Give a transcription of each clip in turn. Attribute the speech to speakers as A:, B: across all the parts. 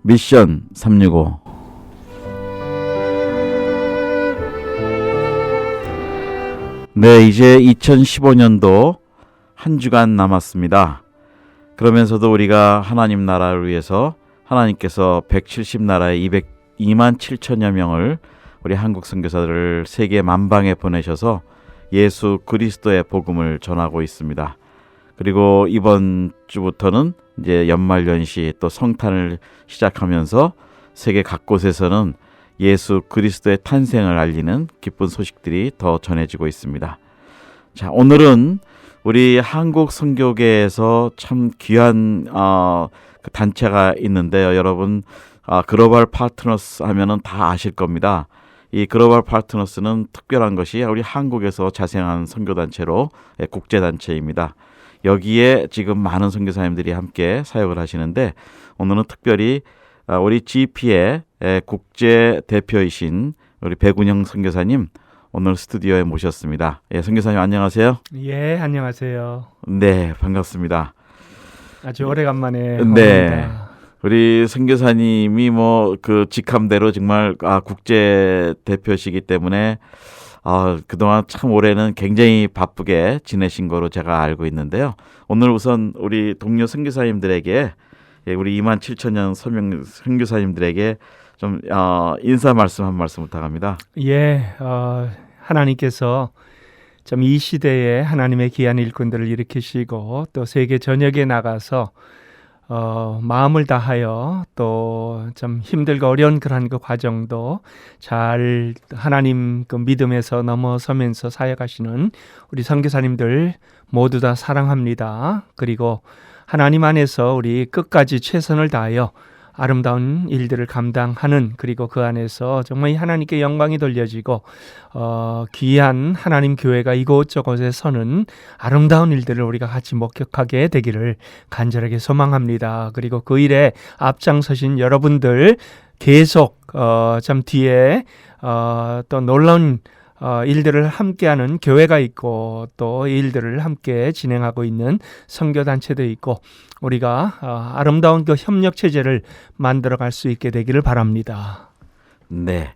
A: 미션 365. 네, 이제 2015년도 한 주간 남았습니다. 그러면서도 우리가 하나님 나라를 위해서 하나님께서 170나라의 2만 7천여 명을 우리 한국 선교사들을 세계 만방에 보내셔서 예수 그리스도의 복음을 전하고 있습니다. 그리고 이번 주부터는 이제 연말연시 또 성탄을 시작하면서 세계 각곳에서는 예수 그리스도의 탄생을 알리는 기쁜 소식들이 더 전해지고 있습니다. 자, 오늘은 우리 한국 선교계에서 참 귀한 그 단체가 있는데요. 여러분, 글로벌 파트너스 하면은 다 아실 겁니다. 이 글로벌 파트너스는 특별한 것이 우리 한국에서 자생한 선교단체로 국제단체입니다. 여기에 지금 많은 선교사님들이 함께 사역을 하시는데, 오늘은 특별히 우리 GP의 국제 대표이신 우리 백운영 선교사님 오늘 스튜디오에 모셨습니다. 예, 선교사님 안녕하세요.
B: 예, 안녕하세요.
A: 네, 반갑습니다.
B: 아주 오래간만에
A: 네,
B: 옵니다.
A: 우리 선교사님이 뭐 그 직함대로 정말 국제 대표시기 때문에 그동안 참 올해는 굉장히 바쁘게 지내신 거로 제가 알고 있는데요. 오늘 우선 우리 동료 선교사님들에게, 우리 2만 7천여 선교사님들에게 좀 인사 말씀 한 말씀 부탁합니다.
B: 예, 하나님께서 좀 이 시대에 하나님의 귀한 일꾼들을 일으키시고 또 세계 전역에 나가서 마음을 다하여 또 좀 힘들고 어려운 그런 그 과정도 잘 하나님 그 믿음에서 넘어서면서 사역하시는 우리 선교사님들 모두 다 사랑합니다. 그리고 하나님 안에서 우리 끝까지 최선을 다하여 아름다운 일들을 감당하는, 그리고 그 안에서 정말 하나님께 영광이 돌려지고 귀한 하나님 교회가 이곳저곳에 서는 아름다운 일들을 우리가 같이 목격하게 되기를 간절하게 소망합니다. 그리고 그 일에 앞장서신 여러분들 계속 참 뒤에 또 놀라운 일들을 함께하는 교회가 있고 또 일들을 함께 진행하고 있는 선교단체도 있고, 우리가 아름다운 그 협력 체제를 만들어갈 수 있게 되기를 바랍니다.
A: 네,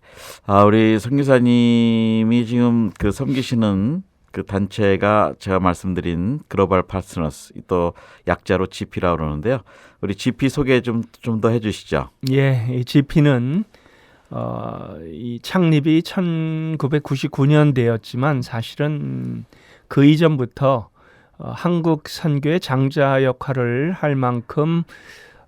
A: 우리 선교사님이 지금 그 섬기시는 그 단체가 제가 말씀드린 글로벌 파트너스, 또 약자로 GP라고 그러는데요. 우리 GP 소개 좀 더 해주시죠.
B: 예, 이 GP는 이 창립이 1999년대였지만 사실은 그 이전부터 한국 선교의 장자 역할을 할 만큼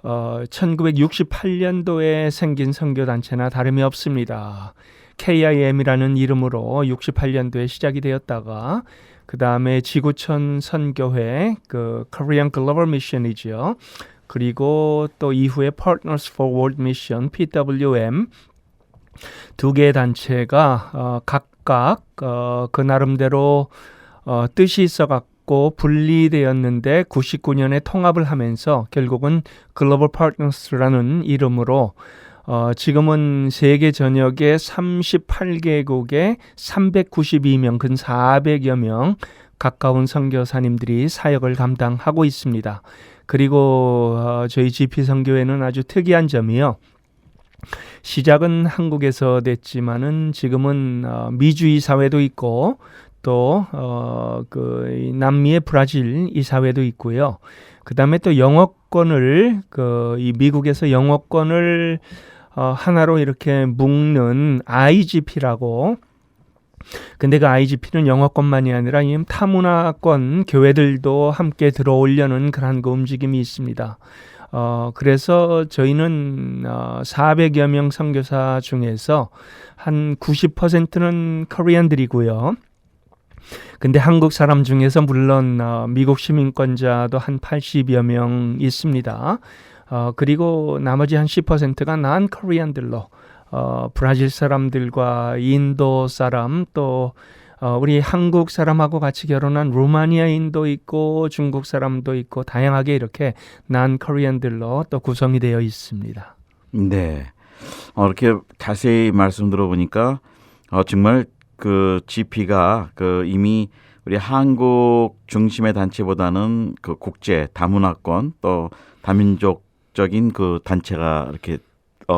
B: 1968년도에 생긴 선교단체나 다름이 없습니다. KIM이라는 이름으로 68년도에 시작이 되었다가 그 다음에 지구촌 선교회, 그 Korean Global Mission이죠. 그리고 또 이후에 Partners for World Mission, PWM, 두 개의 단체가 각각 그 나름대로 뜻이 있어갖고 분리되었는데 99년에 통합을 하면서 결국은 글로벌 파트너스라는 이름으로 지금은 세계 전역에 38개국에 392명, 근 400여 명 가까운 선교사님들이 사역을 감당하고 있습니다. 그리고 저희 GP 선교회는 아주 특이한 점이요. 시작은 한국에서 됐지만은 지금은 미주 이사회도 있고 또 그 남미의 브라질 이사회도 있고요. 그다음에 또 영어권을 이 미국에서 영어권을 하나로 이렇게 묶는 IGP라고. 근데 그 IGP는 영어권만이 아니라 타문화권 교회들도 함께 들어오려는 그런 그 움직임이 있습니다. 그래서 저희는 400여 명 선교사 중에서 한 90%는 코리안들이고요. 근데 한국 사람 중에서 물론 미국 시민권자도 한 80여 명 있습니다. 그리고 나머지 한 10%가 난 코리안들로 브라질 사람들과 인도 사람, 또 우리 한국 사람하고 같이 결혼한 루마니아인도 있고 중국 사람도 있고 다양하게 이렇게 난 코리안들로 또 구성이 되어 있습니다.
A: 네, 이렇게 자세히 말씀 들어보니까 정말 그 GP가 그 이미 우리 한국 중심의 단체보다는 그 국제 다문화권 또 다민족적인 그 단체가 이렇게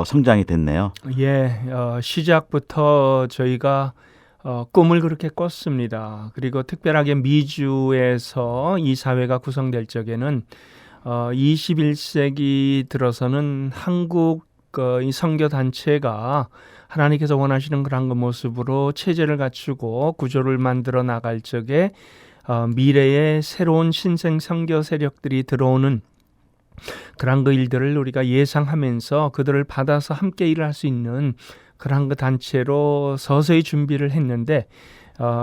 A: 성장이 됐네요.
B: 예, 시작부터 저희가 꿈을 그렇게 꿨습니다. 그리고 특별하게 미주에서 이 사회가 구성될 적에는 21세기 들어서는 한국 이 선교 단체가 하나님께서 원하시는 그런 그 모습으로 체제를 갖추고 구조를 만들어 나갈 적에 미래의 새로운 신생 선교 세력들이 들어오는 그런 그 일들을 우리가 예상하면서 그들을 받아서 함께 일을 할 수 있는 그런 그 단체로 서서히 준비를 했는데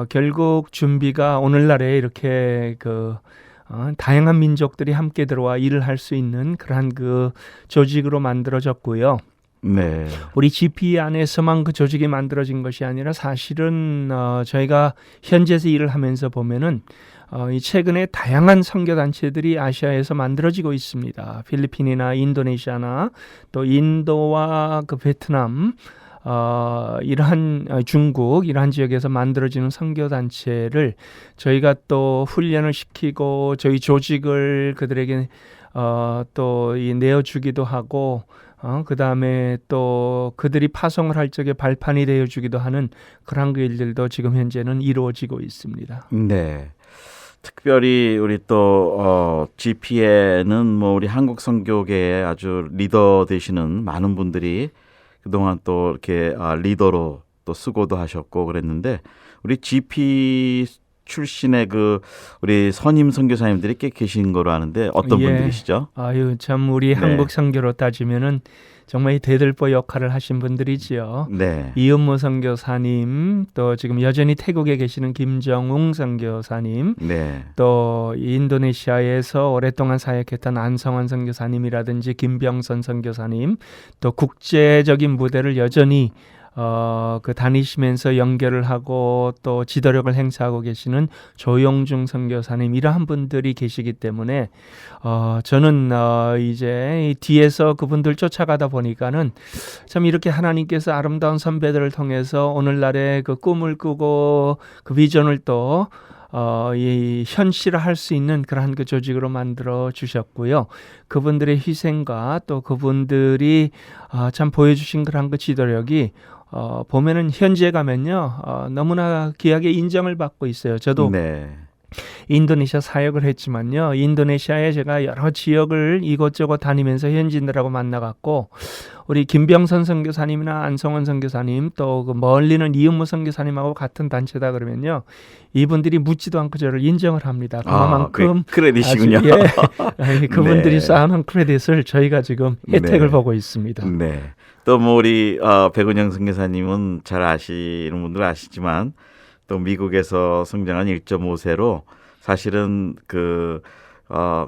B: 결국 준비가 오늘날에 이렇게 다양한 민족들이 함께 들어와 일을 할 수 있는 그러한 그 조직으로 만들어졌고요.
A: 네.
B: 우리 GP 안에서만 그 조직이 만들어진 것이 아니라 사실은 저희가 현지에서 일을 하면서 보면은 이 최근에 다양한 선교 단체들이 아시아에서 만들어지고 있습니다. 필리핀이나 인도네시아나 또 인도와 그 베트남 이러한 중국 이러한 지역에서 만들어지는 선교 단체를 저희가 또 훈련을 시키고 저희 조직을 그들에게 또 내어주기도 하고 그 다음에 또 그들이 파송을 할 적에 발판이 되어주기도 하는 그런 그 일들도 지금 현재는 이루어지고 있습니다.
A: 네. 특별히 우리 또 GP에는 뭐 우리 한국 선교계에 아주 리더 되시는 많은 분들이 그동안 또 이렇게 리더로 또 수고도 하셨고 그랬는데 우리 GP 출신의 그 우리 선임 선교사님들이 꽤 계신 거로 아는데 어떤 분들이시죠?
B: 아유 참 우리 한국 선교로 따지면은 정말 대들보 역할을 하신 분들이지요.
A: 네.
B: 이은모 선교사님, 또 지금 여전히 태국에 계시는 김정웅 선교사님,
A: 네.
B: 또 인도네시아에서 오랫동안 사역했던 안성환 선교사님이라든지 김병선 선교사님, 또 국제적인 무대를 여전히 다니시면서 연결을 하고 또 지도력을 행사하고 계시는 조용중 선교사님 이러한 분들이 계시기 때문에 저는 이제 뒤에서 그분들 쫓아가다 보니까는 참 이렇게 하나님께서 아름다운 선배들을 통해서 오늘날의 그 꿈을 꾸고 그 비전을 또 이 현실화할 수 있는 그러한 그 조직으로 만들어 주셨고요. 그분들의 희생과 또 그분들이 참 보여주신 그러한 그 지도력이 보면은 현지에 가면요 너무나 귀하게 인정을 받고 있어요. 저도
A: 네.
B: 인도네시아 사역을 했지만요. 인도네시아에 제가 여러 지역을 이곳저곳 다니면서 현지인들하고 만나갖고 우리 김병선 선교사님이나 안성원 선교사님 또 그 멀리는 이은무 선교사님하고 같은 단체다 그러면요. 이분들이 묻지도 않고 저를 인정을 합니다. 그만큼
A: 크레딧이군요.
B: 그분들이
A: 네.
B: 쌓아놓은 크레딧을 저희가 지금 혜택을
A: 네.
B: 보고 있습니다.
A: 네. 또 뭐 우리 백은영 선교사님은 잘 아시는 분들 아시지만 또 미국에서 성장한 1.5세로 사실은 그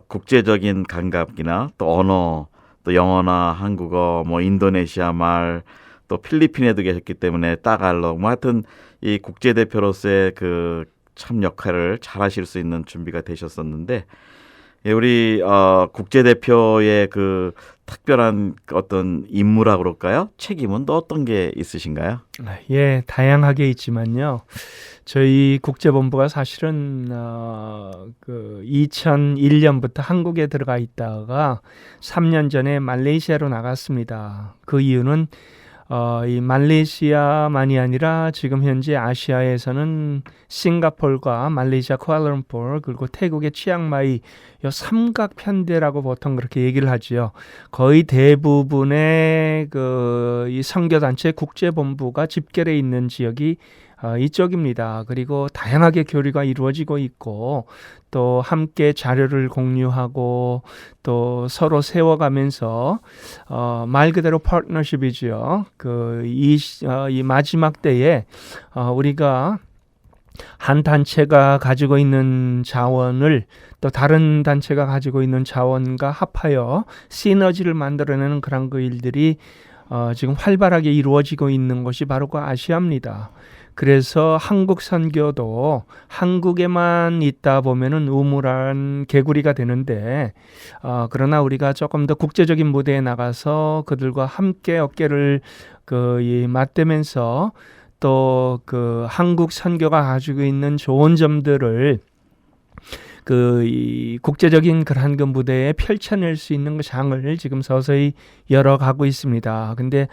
A: 국제적인 감각이나 또 언어, 또 영어나 한국어, 뭐 인도네시아 말, 또 필리핀에도 계셨기 때문에 따갈록, 뭐 하여튼 이 국제 대표로서의 그 참 역할을 잘하실 수 있는 준비가 되셨었는데, 예, 우리 국제 대표의 그 특별한 어떤 임무라고 그럴까요? 책임은 또 어떤 게 있으신가요?
B: 예, 다양하게 있지만요. 저희 국제본부가 사실은 2001년부터 한국에 들어가 있다가 3년 전에 말레이시아로 나갔습니다. 그 이유는 이 말레이시아만이 아니라 지금 현재 아시아에서는 싱가포르와 말레이시아 쿠알라룸푸르 그리고 태국의 치앙마이 요 삼각 편대라고 보통 그렇게 얘기를 하지요. 거의 대부분의 이 선교 단체 국제본부가 집결해 있는 지역이 이쪽입니다. 그리고 다양하게 교류가 이루어지고 있고 또 함께 자료를 공유하고 또 서로 세워가면서 말 그대로 파트너십이죠. 이 마지막 때에 우리가 한 단체가 가지고 있는 자원을 또 다른 단체가 가지고 있는 자원과 합하여 시너지를 만들어내는 그런 그 일들이 지금 활발하게 이루어지고 있는 것이 바로 그 아시아입니다. 그래서 한국 선교도 한국에만 있다 보면은 우물한 개구리가 되는데 그러나 우리가 조금 더 국제적인 무대에 나가서 그들과 함께 어깨를 맞대면서 또 한국 선교가 가지고 있는 좋은 점들을 이 국제적인 그러한 그 무대에 펼쳐낼 수 있는 그 장을 지금 서서히 열어가고 있습니다. 근데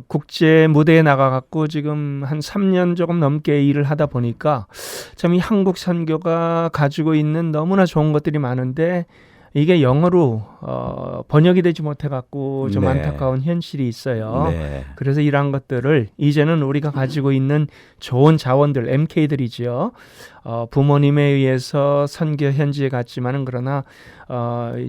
B: 국제 무대에 나가갖고 지금 한 3년 조금 넘게 일을 하다 보니까 참 이 한국 선교가 가지고 있는 너무나 좋은 것들이 많은데 이게 영어로 번역이 되지 못해갖고 좀
A: 네.
B: 안타까운 현실이 있어요.
A: 네.
B: 그래서 이러한 것들을 이제는 우리가 가지고 있는 좋은 자원들, MK들이지요. 부모님에 의해서 선교 현지에 갔지만은 그러나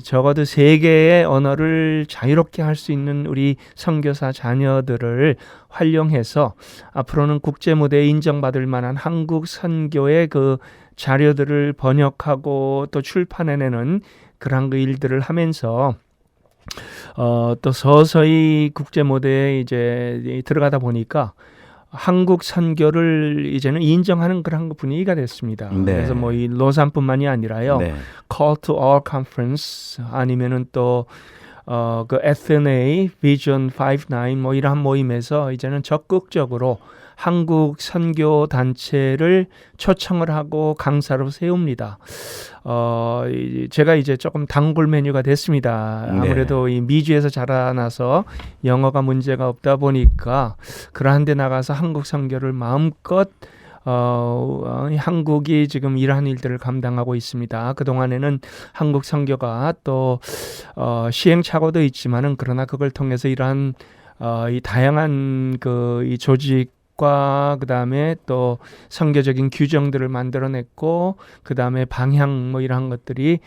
B: 적어도 세 개의 언어를 자유롭게 할 수 있는 우리 선교사 자녀들을 활용해서 앞으로는 국제 무대에 인정받을 만한 한국 선교의 그 자료들을 번역하고 또 출판해내는 그런 그 일들을 하면서 또 서서히 국제 무대에 이제 들어가다 보니까 한국 선교를 이제는 인정하는 그런 분위기가 됐습니다.
A: 네.
B: 그래서 뭐 이 로산뿐만이 아니라요.
A: 네.
B: Call to All Conference 아니면은 또 그 에스네 비전 59 뭐 이러한 모임에서 이제는 적극적으로 한국 선교 단체를 초청을 하고 강사로 세웁니다. 제가 이제 조금 단골 메뉴가 됐습니다. 아무래도 이 미주에서 자라나서 영어가 문제가 없다 보니까 그러한 데 나가서 한국 선교를 마음껏 한국이 지금 이러한 일들을 감당하고 있습니다. 그동안에는 한국 선교가 또 시행착오도 있지만은 그러나 그걸 통해서 이러한 이 다양한 이 조직과 그다음에 또 선교적인 규정들을 만들어냈고 그다음에 방향 뭐 이러한 것들이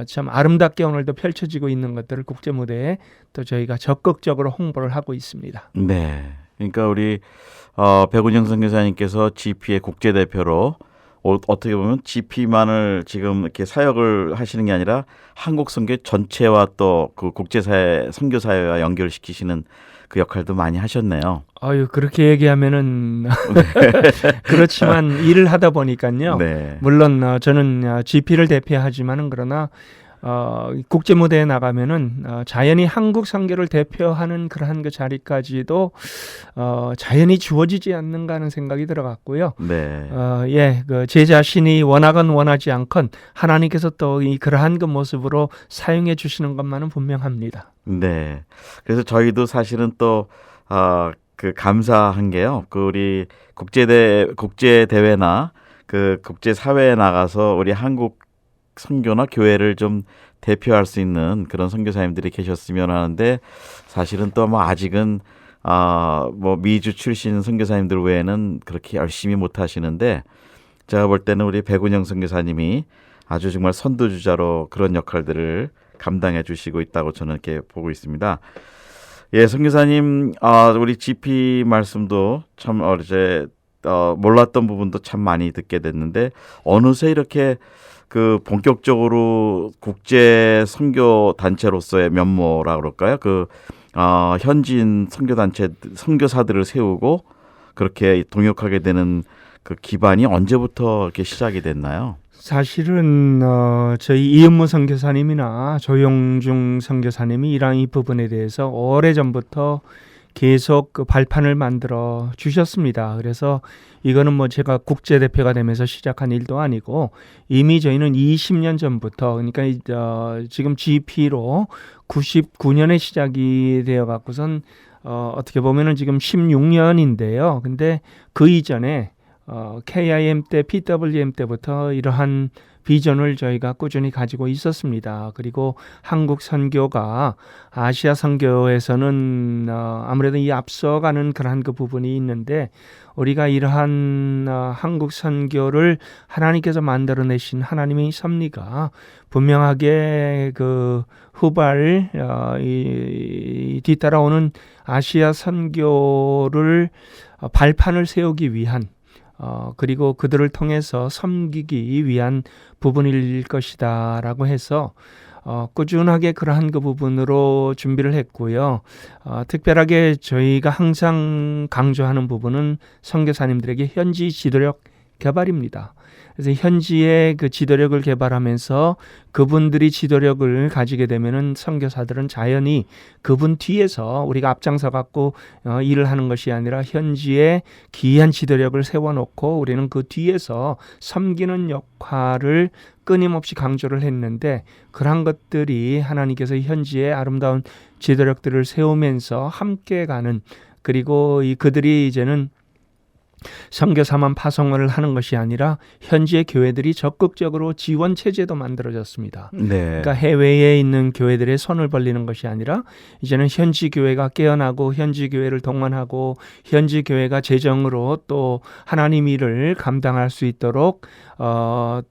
B: 참 아름답게 오늘도 펼쳐지고 있는 것들을 국제 무대에 또 저희가 적극적으로 홍보를 하고 있습니다.
A: 네. 그러니까 우리 백운영 선교사님께서 GP의 국제 대표로 어떻게 보면 GP만을 지금 이렇게 사역을 하시는 게 아니라 한국 선교 전체와 또 그 국제사회 선교사회와 연결시키시는 그 역할도 많이 하셨네요.
B: 아유 그렇게 얘기하면은 그렇지만 일을 하다 보니까요.
A: 네.
B: 물론 저는 GP를 대표하지만은 그러나 국제 무대에 나가면은 자연히 한국 선교를 대표하는 그러한 그 자리까지도 자연히 주어지지 않는가 하는 생각이 들어갔고요.
A: 네.
B: 그 제 자신이 원하건 원하지 않건 하나님께서 또 이 그러한 그 모습으로 사용해 주시는 것만은 분명합니다.
A: 네. 그래서 저희도 사실은 또 그 감사한 게요. 그 우리 국제 대회나 그 국제 사회에 나가서 우리 한국 선교나 교회를 좀 대표할 수 있는 그런 선교사님들이 계셨으면 하는데 사실은 또 뭐 아직은 뭐 미주 출신 선교사님들 외에는 그렇게 열심히 못 하시는데 제가 볼 때는 우리 백운영 선교사님이 아주 정말 선두주자로 그런 역할들을 감당해 주시고 있다고 저는 이렇게 보고 있습니다. 예, 선교사님, 우리 GP 말씀도 참 어제 몰랐던 부분도 참 많이 듣게 됐는데 어느새 이렇게 그 본격적으로 국제 선교 단체로서의 면모라 그럴까요? 그 현지인 선교 단체 선교사들을 세우고 그렇게 동역하게 되는 그 기반이 언제부터 이렇게 시작이 됐나요?
B: 사실은 저희 이은무 선교사님이나 조용중 선교사님이 이러한 이 부분에 대해서 오래전부터 계속 그 발판을 만들어 주셨습니다. 그래서 이거는 뭐 제가 국제대표가 되면서 시작한 일도 아니고 이미 저희는 20년 전부터 그러니까 지금 GP로 99년에 시작이 되어 갖고선 어떻게 보면은 지금 16년인데요. 근데 그 이전에 KIM 때, PWM 때부터 이러한 비전을 저희가 꾸준히 가지고 있었습니다. 그리고 한국 선교가 아시아 선교에서는 아무래도 이 앞서가는 그러한 그 부분이 있는데 우리가 이러한 한국 선교를 하나님께서 만들어내신 하나님의 섭리가 분명하게 그 후발 뒤따라오는 아시아 선교를 발판을 세우기 위한 그리고 그들을 통해서 섬기기 위한 부분일 것이다라고 해서 꾸준하게 그러한 그 부분으로 준비를 했고요. 특별하게 저희가 항상 강조하는 부분은 선교사님들에게 현지 지도력 개발입니다. 그래서 현지의 그 지도력을 개발하면서 그분들이 지도력을 가지게 되면은 선교사들은 자연히 그분 뒤에서 우리가 앞장서 갖고 일을 하는 것이 아니라 현지에 귀한 지도력을 세워놓고 우리는 그 뒤에서 섬기는 역할을 끊임없이 강조를 했는데 그러한 것들이 하나님께서 현지에 아름다운 지도력들을 세우면서 함께 가는 그리고 그들이 이제는 선교사만 파송을 하는 것이 아니라 현지의 교회들이 적극적으로 지원 체제도 만들어졌습니다.
A: 네.
B: 그러니까 해외에 있는 교회들의 손을 벌리는 것이 아니라 이제는 현지 교회가 깨어나고 현지 교회를 동원하고 현지 교회가 재정으로 또 하나님 일을 감당할 수 있도록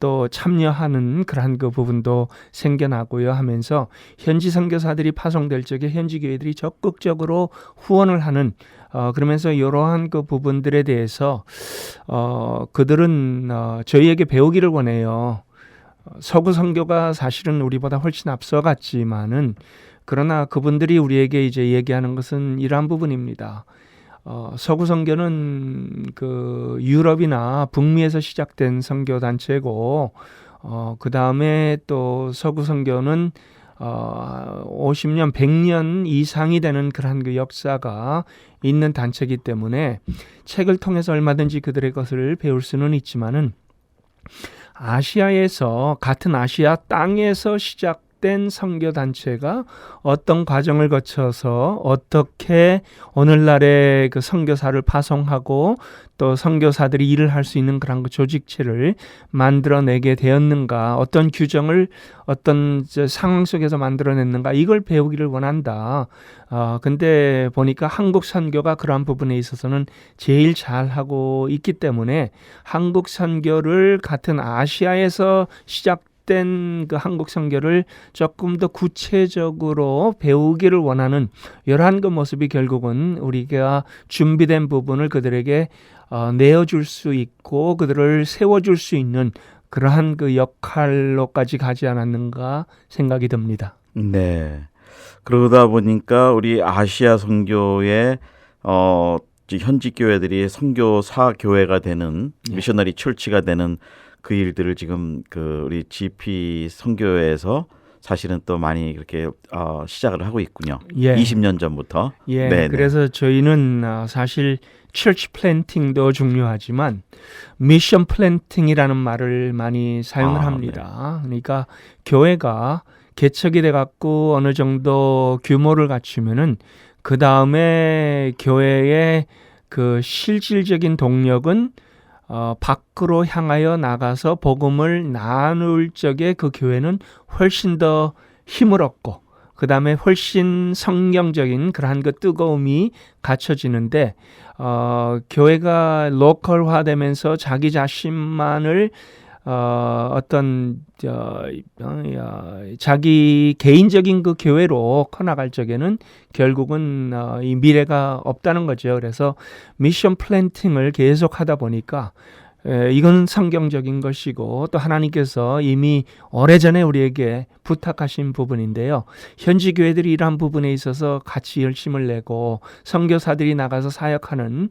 B: 또 참여하는 그러한 그 부분도 생겨나고요 하면서 현지 선교사들이 파송될 적에 현지 교회들이 적극적으로 후원을 하는 그러면서 이러한 그 부분들에 대해서 그들은 저희에게 배우기를 원해요. 서구 선교가 사실은 우리보다 훨씬 앞서갔지만은 그러나 그분들이 우리에게 이제 얘기하는 것은 이러한 부분입니다. 서구 선교는 그 유럽이나 북미에서 시작된 선교 단체고 그 다음에 또 서구 선교는 50년, 100년 이상이 되는 그런 그 역사가 있는 단체이기 때문에 책을 통해서 얼마든지 그들의 것을 배울 수는 있지만은 아시아에서 같은 아시아 땅에서 시작된 선교 단체가 어떤 과정을 거쳐서 어떻게 오늘날의 그 선교사를 파송하고 또 선교사들이 일을 할 수 있는 그런 그 조직체를 만들어내게 되었는가, 어떤 규정을 어떤 상황 속에서 만들어냈는가, 이걸 배우기를 원한다. 근데 보니까 한국 선교가 그러한 부분에 있어서는 제일 잘하고 있기 때문에 한국 선교를 같은 아시아에서 시작된 그 한국 선교를 조금 더 구체적으로 배우기를 원하는 이러한 그 모습이 결국은 우리가 준비된 부분을 그들에게 내어줄 수 있고 그들을 세워줄 수 있는 그러한 그 역할로까지 가지 않았는가 생각이 듭니다.
A: 네. 그러다 보니까 우리 아시아 선교의 현지 교회들이 선교사 교회가 되는 미셔너리 철치가 되는 그 일들을 지금 그 우리 GP 선교회에서 사실은 또 많이 이렇게 시작을 하고 있군요.
B: 예.
A: 20년 전부터.
B: 예.
A: 네네.
B: 그래서 저희는 사실 처치 플랜팅도 중요하지만 미션 플랜팅이라는 말을 많이 사용을 합니다. 그러니까 교회가 개척이 돼 갖고 어느 정도 규모를 갖추면은 그 다음에 교회의 그 실질적인 동력은 밖으로 향하여 나가서 복음을 나눌 적에 그 교회는 훨씬 더 힘을 얻고 그 다음에 훨씬 성경적인 그러한 그 뜨거움이 갖춰지는데 교회가 로컬화되면서 자기 자신만을 자기 개인적인 그 교회로 커나갈 적에는 결국은 이 미래가 없다는 거죠. 그래서 미션 플랜팅을 계속 하다 보니까 이건 성경적인 것이고 또 하나님께서 이미 오래전에 우리에게 부탁하신 부분인데요. 현지 교회들이 이러한 부분에 있어서 같이 열심을 내고 선교사들이 나가서 사역하는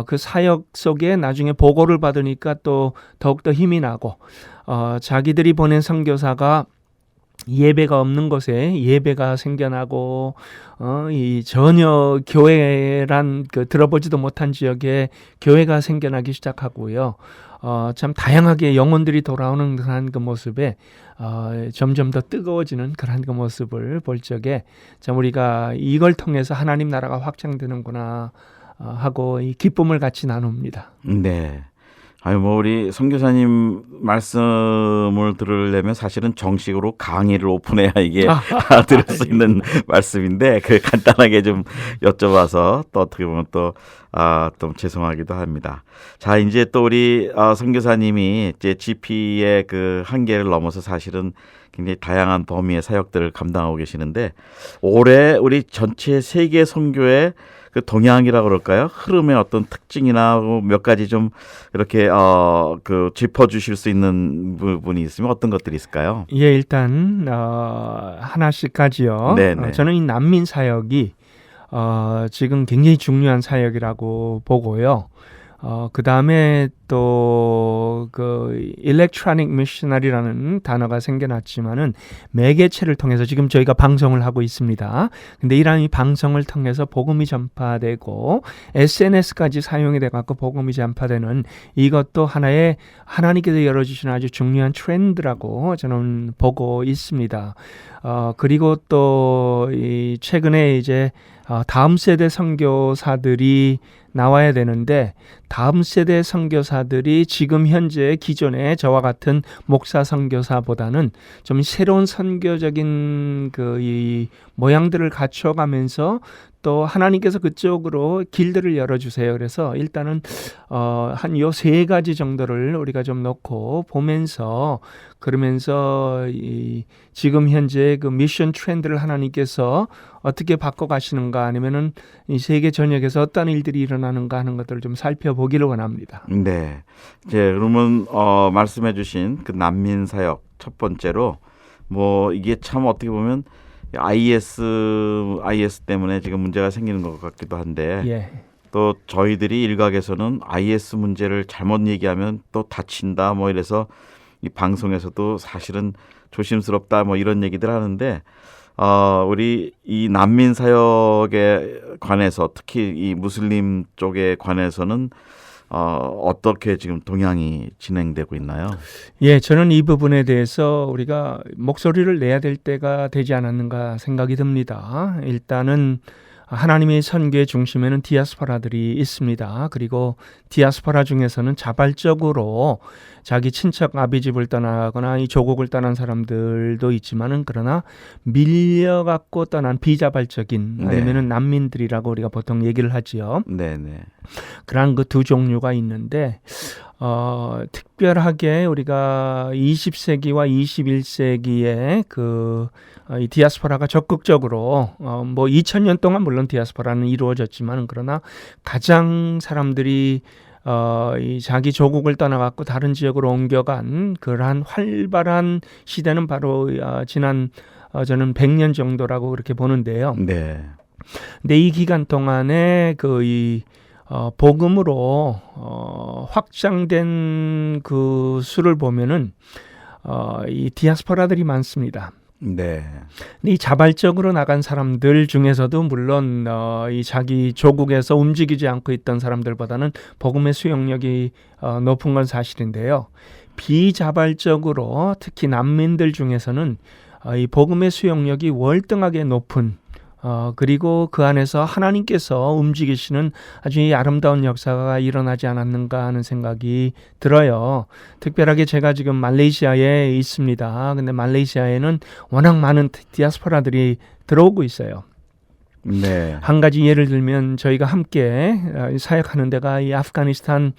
B: 그 사역 속에 나중에 보고를 받으니까 또 더욱더 힘이 나고 자기들이 보낸 선교사가 예배가 없는 곳에 예배가 생겨나고 이 전혀 교회란 그 들어보지도 못한 지역에 교회가 생겨나기 시작하고요. 참 다양하게 영혼들이 돌아오는 그런 그 모습에 점점 더 뜨거워지는 그런 그 모습을 볼 적에 참 우리가 이걸 통해서 하나님 나라가 확장되는구나 하고 이 기쁨을 같이 나눕니다.
A: 네. 아유, 우리 선교사님 말씀을 들으려면 사실은 정식으로 강의를 오픈해야 이게 들을 수 있는 말씀인데 그 간단하게 좀 여쭤봐서 또 어떻게 보면 좀 죄송하기도 합니다. 자, 이제 또 우리 선교사님이 이제 GP의 그 한계를 넘어서 사실은 굉장히 다양한 범위의 사역들을 감당하고 계시는데 올해 우리 전체 세계 선교의 그 동향이라고 그럴까요? 흐름의 어떤 특징이나 몇 가지 좀 이렇게 그 짚어주실 수 있는 부분이 있으면 어떤 것들이 있을까요?
B: 예, 일단 하나씩까지요.
A: 네네.
B: 저는 이 난민 사역이 지금 굉장히 중요한 사역이라고 보고요. 그 다음에 또 그 일렉트로닉 미셔너리라는 단어가 생겨났지만은 매개체를 통해서 지금 저희가 방송을 하고 있습니다. 근데 이러한 이 방송을 통해서 복음이 전파되고 SNS까지 사용이 돼 갖고 복음이 전파되는 이것도 하나의 하나님께서 열어주신 아주 중요한 트렌드라고 저는 보고 있습니다. 그리고 또 이 최근에 이제 다음 세대 선교사들이 나와야 되는데 다음 세대 선교사들이 지금 현재 기존의 저와 같은 목사 선교사보다는 좀 새로운 선교적인 그 이 모양들을 갖춰가면서 또 하나님께서 그쪽으로 길들을 열어주세요. 그래서 일단은 한 요 세 가지 정도를 우리가 좀 놓고 보면서 그러면서 이 지금 현재 그 미션 트렌드를 하나님께서 어떻게 바꿔가시는가 아니면은 이 세계 전역에서 어떤 일들이 일어나는가 하는 것들을 좀 살펴보기를 원합니다.
A: 네. 이제 그러면 말씀해주신 그 난민 사역 첫 번째로 뭐 이게 참 어떻게 보면 IS 때문에 지금 문제가 생기는 것 같기도 한데
B: 예.
A: 또 저희들이 일각에서는 IS 문제를 잘못 얘기하면 또 다친다 뭐 이래서 이 방송에서도 사실은 조심스럽다 뭐 이런 얘기들 하는데 우리 이 난민 사역에 관해서 특히 이 무슬림 쪽에 관해서는 어떻게 지금 동향이 진행되고 있나요?
B: 예, 저는 이 부분에 대해서 우리가 목소리를 내야 될 때가 되지 않았는가 생각이 듭니다. 일단은 하나님의 선교의 중심에는 디아스포라들이 있습니다. 그리고 디아스포라 중에서는 자발적으로 자기 친척 아비집을 떠나거나 이 조국을 떠난 사람들도 있지만은 그러나 밀려갖고 떠난 비자발적인 아니면은 난민들이라고 우리가 보통 얘기를 하지요.
A: 네네.
B: 그런 그 두 종류가 있는데 특별하게 우리가 20세기와 21세기에 이 디아스포라가 적극적으로 뭐 2000년 동안 물론 디아스포라는 이루어졌지만 그러나 가장 사람들이 이 자기 조국을 떠나갖고 다른 지역으로 옮겨간 그러한 활발한 시대는 바로 지난 저는 100년 정도라고 그렇게 보는데요.
A: 네.
B: 근데 이 기간 동안에 복음으로 확장된 그 수를 보면은 이 디아스포라들이 많습니다.
A: 네.
B: 근데 이 자발적으로 나간 사람들 중에서도 물론 이 자기 조국에서 움직이지 않고 있던 사람들보다는 복음의 수용력이 높은 건 사실인데요. 비자발적으로 특히 난민들 중에서는 이 복음의 수용력이 월등하게 높은 그리고 그 안에서 하나님께서 움직이시는 아주 아름다운 역사가 일어나지 않았는가 하는 생각이 들어요. 특별하게 제가 지금 말레이시아에 있습니다. 근데 말레이시아에는 워낙 많은 디아스포라들이 들어오고 있어요.
A: 네.
B: 한 가지 예를 들면 저희가 함께 사역하는 데가 이 아프가니스탄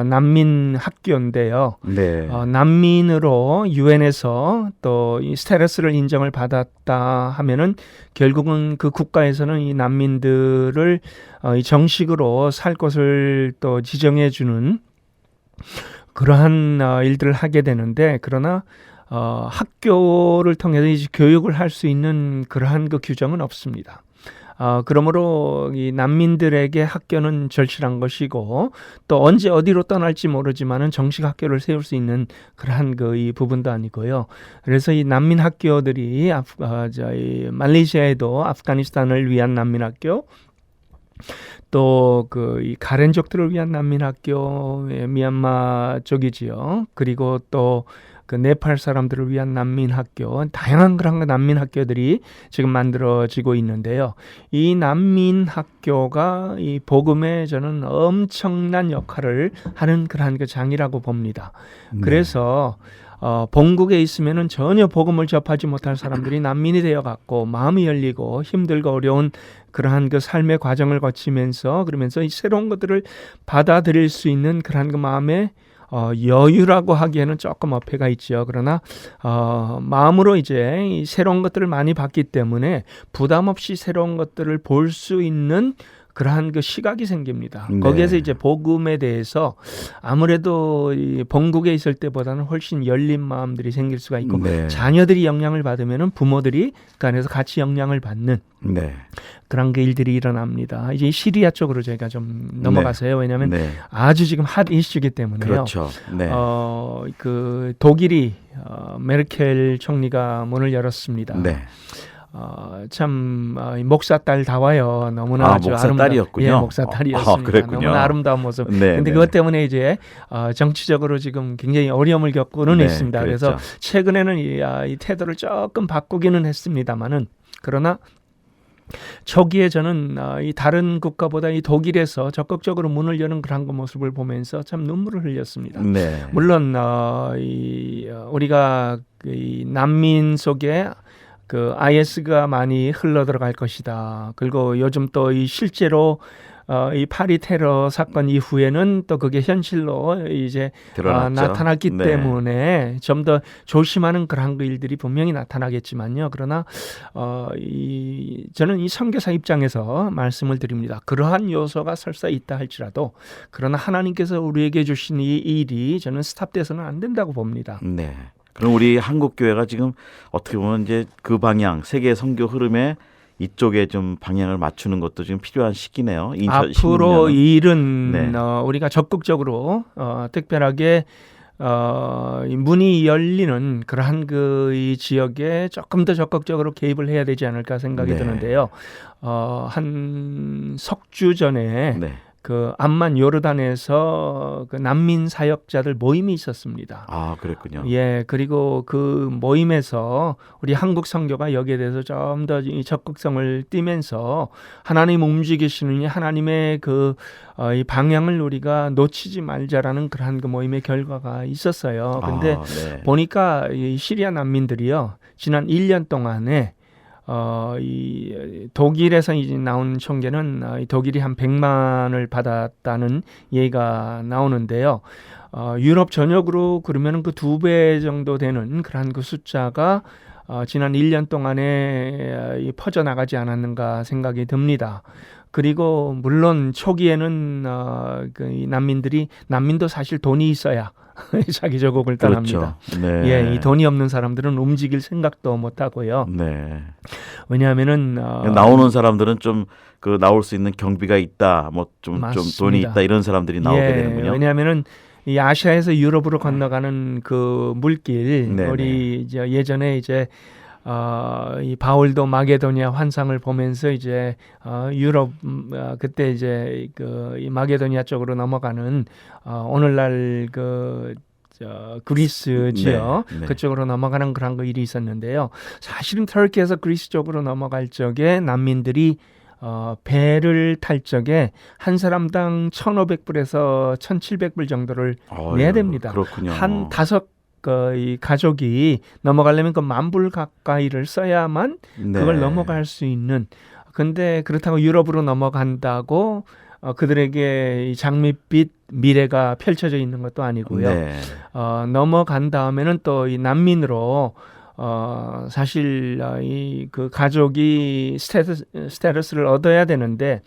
B: 난민 학교인데요.
A: 네.
B: 난민으로 유엔에서 또 이 스테러스를 인정을 받았다 하면은 결국은 그 국가에서는 이 난민들을 정식으로 살 곳을 또 지정해 주는 그러한 일들을 하게 되는데 그러나 학교를 통해서 이제 교육을 할 수 있는 그러한 그 규정은 없습니다. 그러므로 이 난민들에게 학교는 절실한 것이고 또 언제 어디로 떠날지 모르지만은 정식 학교를 세울 수 있는 그러한 이 부분도 아니고요. 그래서 이 난민 학교들이 말레이시아에도 아프가니스탄을 위한 난민 학교 또 이 가렌족들을 위한 난민 학교 미얀마 쪽이지요. 그리고 또 그 네팔 사람들을 위한 난민 학교, 다양한 그런 난민 학교들이 지금 만들어지고 있는데요. 이 난민 학교가 이 복음에 저는 엄청난 역할을 하는 그러한 그 장이라고 봅니다. 그래서 본국에 있으면은 전혀 복음을 접하지 못할 사람들이 난민이 되어갖고 마음이 열리고 힘들고 어려운 그러한 그 삶의 과정을 거치면서 그러면서 이 새로운 것들을 받아들일 수 있는 그러한 그 마음의 여유라고 하기에는 조금 어폐가 있죠. 그러나 마음으로 이제 이 새로운 것들을 많이 봤기 때문에 부담 없이 새로운 것들을 볼 수 있는 그러한 그 시각이 생깁니다.
A: 네.
B: 거기에서 이제 복음에 대해서 아무래도 이 본국에 있을 때보다는 훨씬 열린 마음들이 생길 수가 있고
A: 네.
B: 자녀들이 영향을 받으면은 부모들이 그 안에서 같이 영향을 받는
A: 네.
B: 그런 그 일들이 일어납니다. 이제 시리아 쪽으로 저희가 좀 넘어가서요. 왜냐하면
A: 네.
B: 아주 지금 핫 이슈이기 때문에요.
A: 그렇죠. 네.
B: 그 독일이 메르켈 총리가 문을 열었습니다.
A: 네.
B: 참 목사 딸 다와요. 너무나 아주
A: 목사 딸이었군요.
B: 예, 목사 딸이었습니다.
A: 그랬군요.
B: 너무나 아름다운 모습.
A: 네.
B: 근데
A: 네.
B: 그것 때문에 이제 정치적으로 지금 굉장히 어려움을 겪고는
A: 네,
B: 있습니다. 그래서
A: 그랬죠.
B: 최근에는 이 태도를 조금 바꾸기는 했습니다만은 그러나 초기에 저는 이 다른 국가보다 이 독일에서 적극적으로 문을 여는 그런 그 모습을 보면서 참 눈물을 흘렸습니다.
A: 네.
B: 물론 우리가 이 난민 속에 그 IS가 많이 흘러 들어갈 것이다. 그리고 요즘 또 이 실제로 이 파리 테러 사건 이후에는 또 그게 현실로 이제
A: 드러났죠.
B: 나타났기
A: 네.
B: 때문에 좀 더 조심하는 그런 그 일들이 분명히 나타나겠지만요. 그러나 저는 이 선교사 입장에서 말씀을 드립니다. 그러한 요소가 설사 있다 할지라도 그러나 하나님께서 우리에게 주신 이 일이 저는 스탑돼서는 안 된다고 봅니다.
A: 네. 그럼 우리 한국 교회가 지금 어떻게 보면 이제 그 방향 세계 선교 흐름에 이쪽에 좀 방향을 맞추는 것도 지금 필요한 시기네요.
B: 앞으로
A: 2016년은.
B: 이 일은
A: 네.
B: 우리가 적극적으로 특별하게 이 문이 열리는 그러한 이 지역에 조금 더 적극적으로 개입을 해야 되지 않을까 생각이
A: 네.
B: 드는데요. 한 석주 전에
A: 네.
B: 그 암만 요르단에서 그 난민 사역자들 모임이 있었습니다.
A: 그랬군요.
B: 예, 그리고 그 모임에서 우리 한국 선교가 여기에 대해서 좀 더 적극성을 띠면서 하나님 움직이시는 하나님의 이 방향을 우리가 놓치지 말자라는 그러한 그 모임의 결과가 있었어요. 근데
A: 네.
B: 보니까 이 시리아 난민들이요, 지난 1년 동안에 이 독일에서 이제 나온 총계는 이 독일이 한 100만을 받았다는 얘기가 나오는데요. 유럽 전역으로 그러면 그 2배 정도 되는 그런 그 숫자가 지난 1년 동안에 퍼져나가지 않았는가 생각이 듭니다. 그리고 물론 초기에는 이 난민도 사실 돈이 있어야 자기 조국을 떠납니다.
A: 그렇죠. 네.
B: 예, 이 돈이 없는 사람들은 움직일 생각도 못 하고요.
A: 네.
B: 왜냐하면은
A: 나오는 사람들은 좀 그 나올 수 있는 경비가 있다, 뭐 좀 돈이 있다 이런 사람들이 나오게 되는군요.
B: 왜냐하면은 이 아시아에서 유럽으로 건너가는 그 물길,
A: 네네.
B: 우리 예전에 이제 이 바울도 마게도니아 환상을 보면서 이제 유럽 그때 이제 이 마게도니아 쪽으로 넘어가는 오늘날 그리스 지역
A: 네, 네.
B: 그쪽으로 넘어가는 그런 거 일이 있었는데요. 사실은 터키에서 그리스 쪽으로 넘어갈 적에 난민들이 배를 탈 적에 한 사람당 1,500불에서 1,700불 정도를 내야 됩니다.
A: 그렇군요.
B: 한 5 이 가족이 넘어가려면 그 10,000불 가까이를 써야만 그걸
A: 네.
B: 넘어갈 수 있는. 근데 그렇다고 유럽으로 넘어간다고 그들에게 이 장밋빛 미래가 펼쳐져 있는 것도 아니고요.
A: 네.
B: 넘어간 다음에는 또 이 난민으로 사실 그 가족이 스테러스를 얻어야 되는데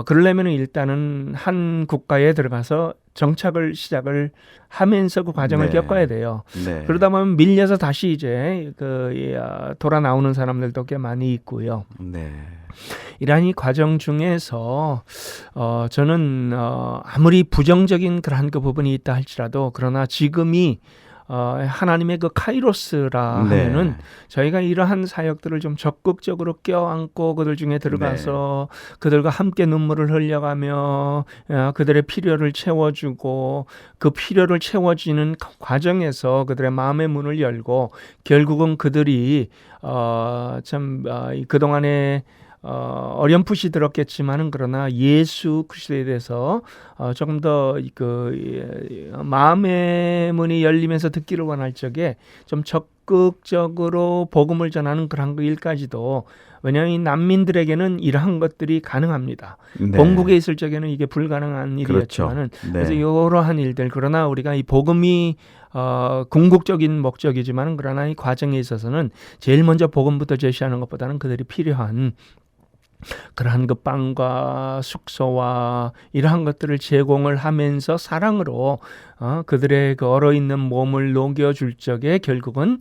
B: 그러려면 일단은 한 국가에 들어가서 정착을 시작을 하면서 그 과정을
A: 네.
B: 겪어야 돼요.
A: 네.
B: 그러다 보면 밀려서 다시 이제 돌아 나오는 사람들도 꽤 많이 있고요.
A: 네.
B: 이러한 이 과정 중에서 저는 아무리 부정적인 그러한 그 부분이 있다 할지라도 그러나 지금이 하나님의 그 카이로스라
A: 네.
B: 하면은 저희가 이러한 사역들을 좀 적극적으로 껴안고 그들 중에 들어가서 그들과 함께 눈물을 흘려가며 그들의 필요를 채워주고 그 필요를 채워지는 과정에서 그들의 마음의 문을 열고 결국은 그들이 그동안에 어렴풋이 들었겠지만은 그러나 예수 그리스도에 대해서 조금 더 마음의 문이 열리면서 듣기를 원할 적에 좀 적극적으로 복음을 전하는 그런 그 일까지도, 왜냐하면 이 난민들에게는 이러한 것들이 가능합니다.
A: 네.
B: 본국에 있을 적에는 이게 불가능한 일이었지만은
A: 그렇죠. 네.
B: 그래서 이러한 일들, 그러나 우리가 이 복음이 궁극적인 목적이지만 그러나 이 과정에 있어서는 제일 먼저 복음부터 제시하는 것보다는 그들이 필요한 그러한 그 빵과 숙소와 이러한 것들을 제공을 하면서 사랑으로 그들의 그 얼어있는 몸을 녹여줄 적에 결국은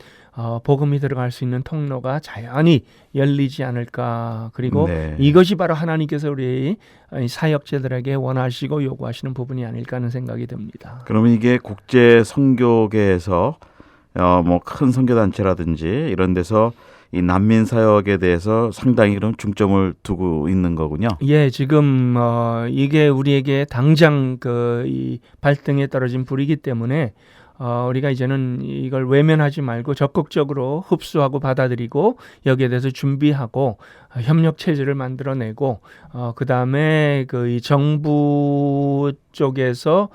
B: 복음이 들어갈 수 있는 통로가 자연히 열리지 않을까. 그리고
A: 네.
B: 이것이 바로 하나님께서 우리 사역자들에게 원하시고 요구하시는 부분이 아닐까 하는 생각이 듭니다.
A: 그러면 이게 국제 선교계에서 뭐 큰 선교 단체라든지 이런 데서 이 난민 사역에 대해서 상당히 그럼 중점을 두고 있는 거군요.
B: 예, 지금 이게 우리에게 당장 이 발등에 떨어진 불이기 때문에 우리가 이제는 이걸 외면하지 말고 적극적으로 흡수하고 받아들이고 여기에 대해서 준비하고 협력 체제를 만들어내고 그 다음에 이 정부 쪽에서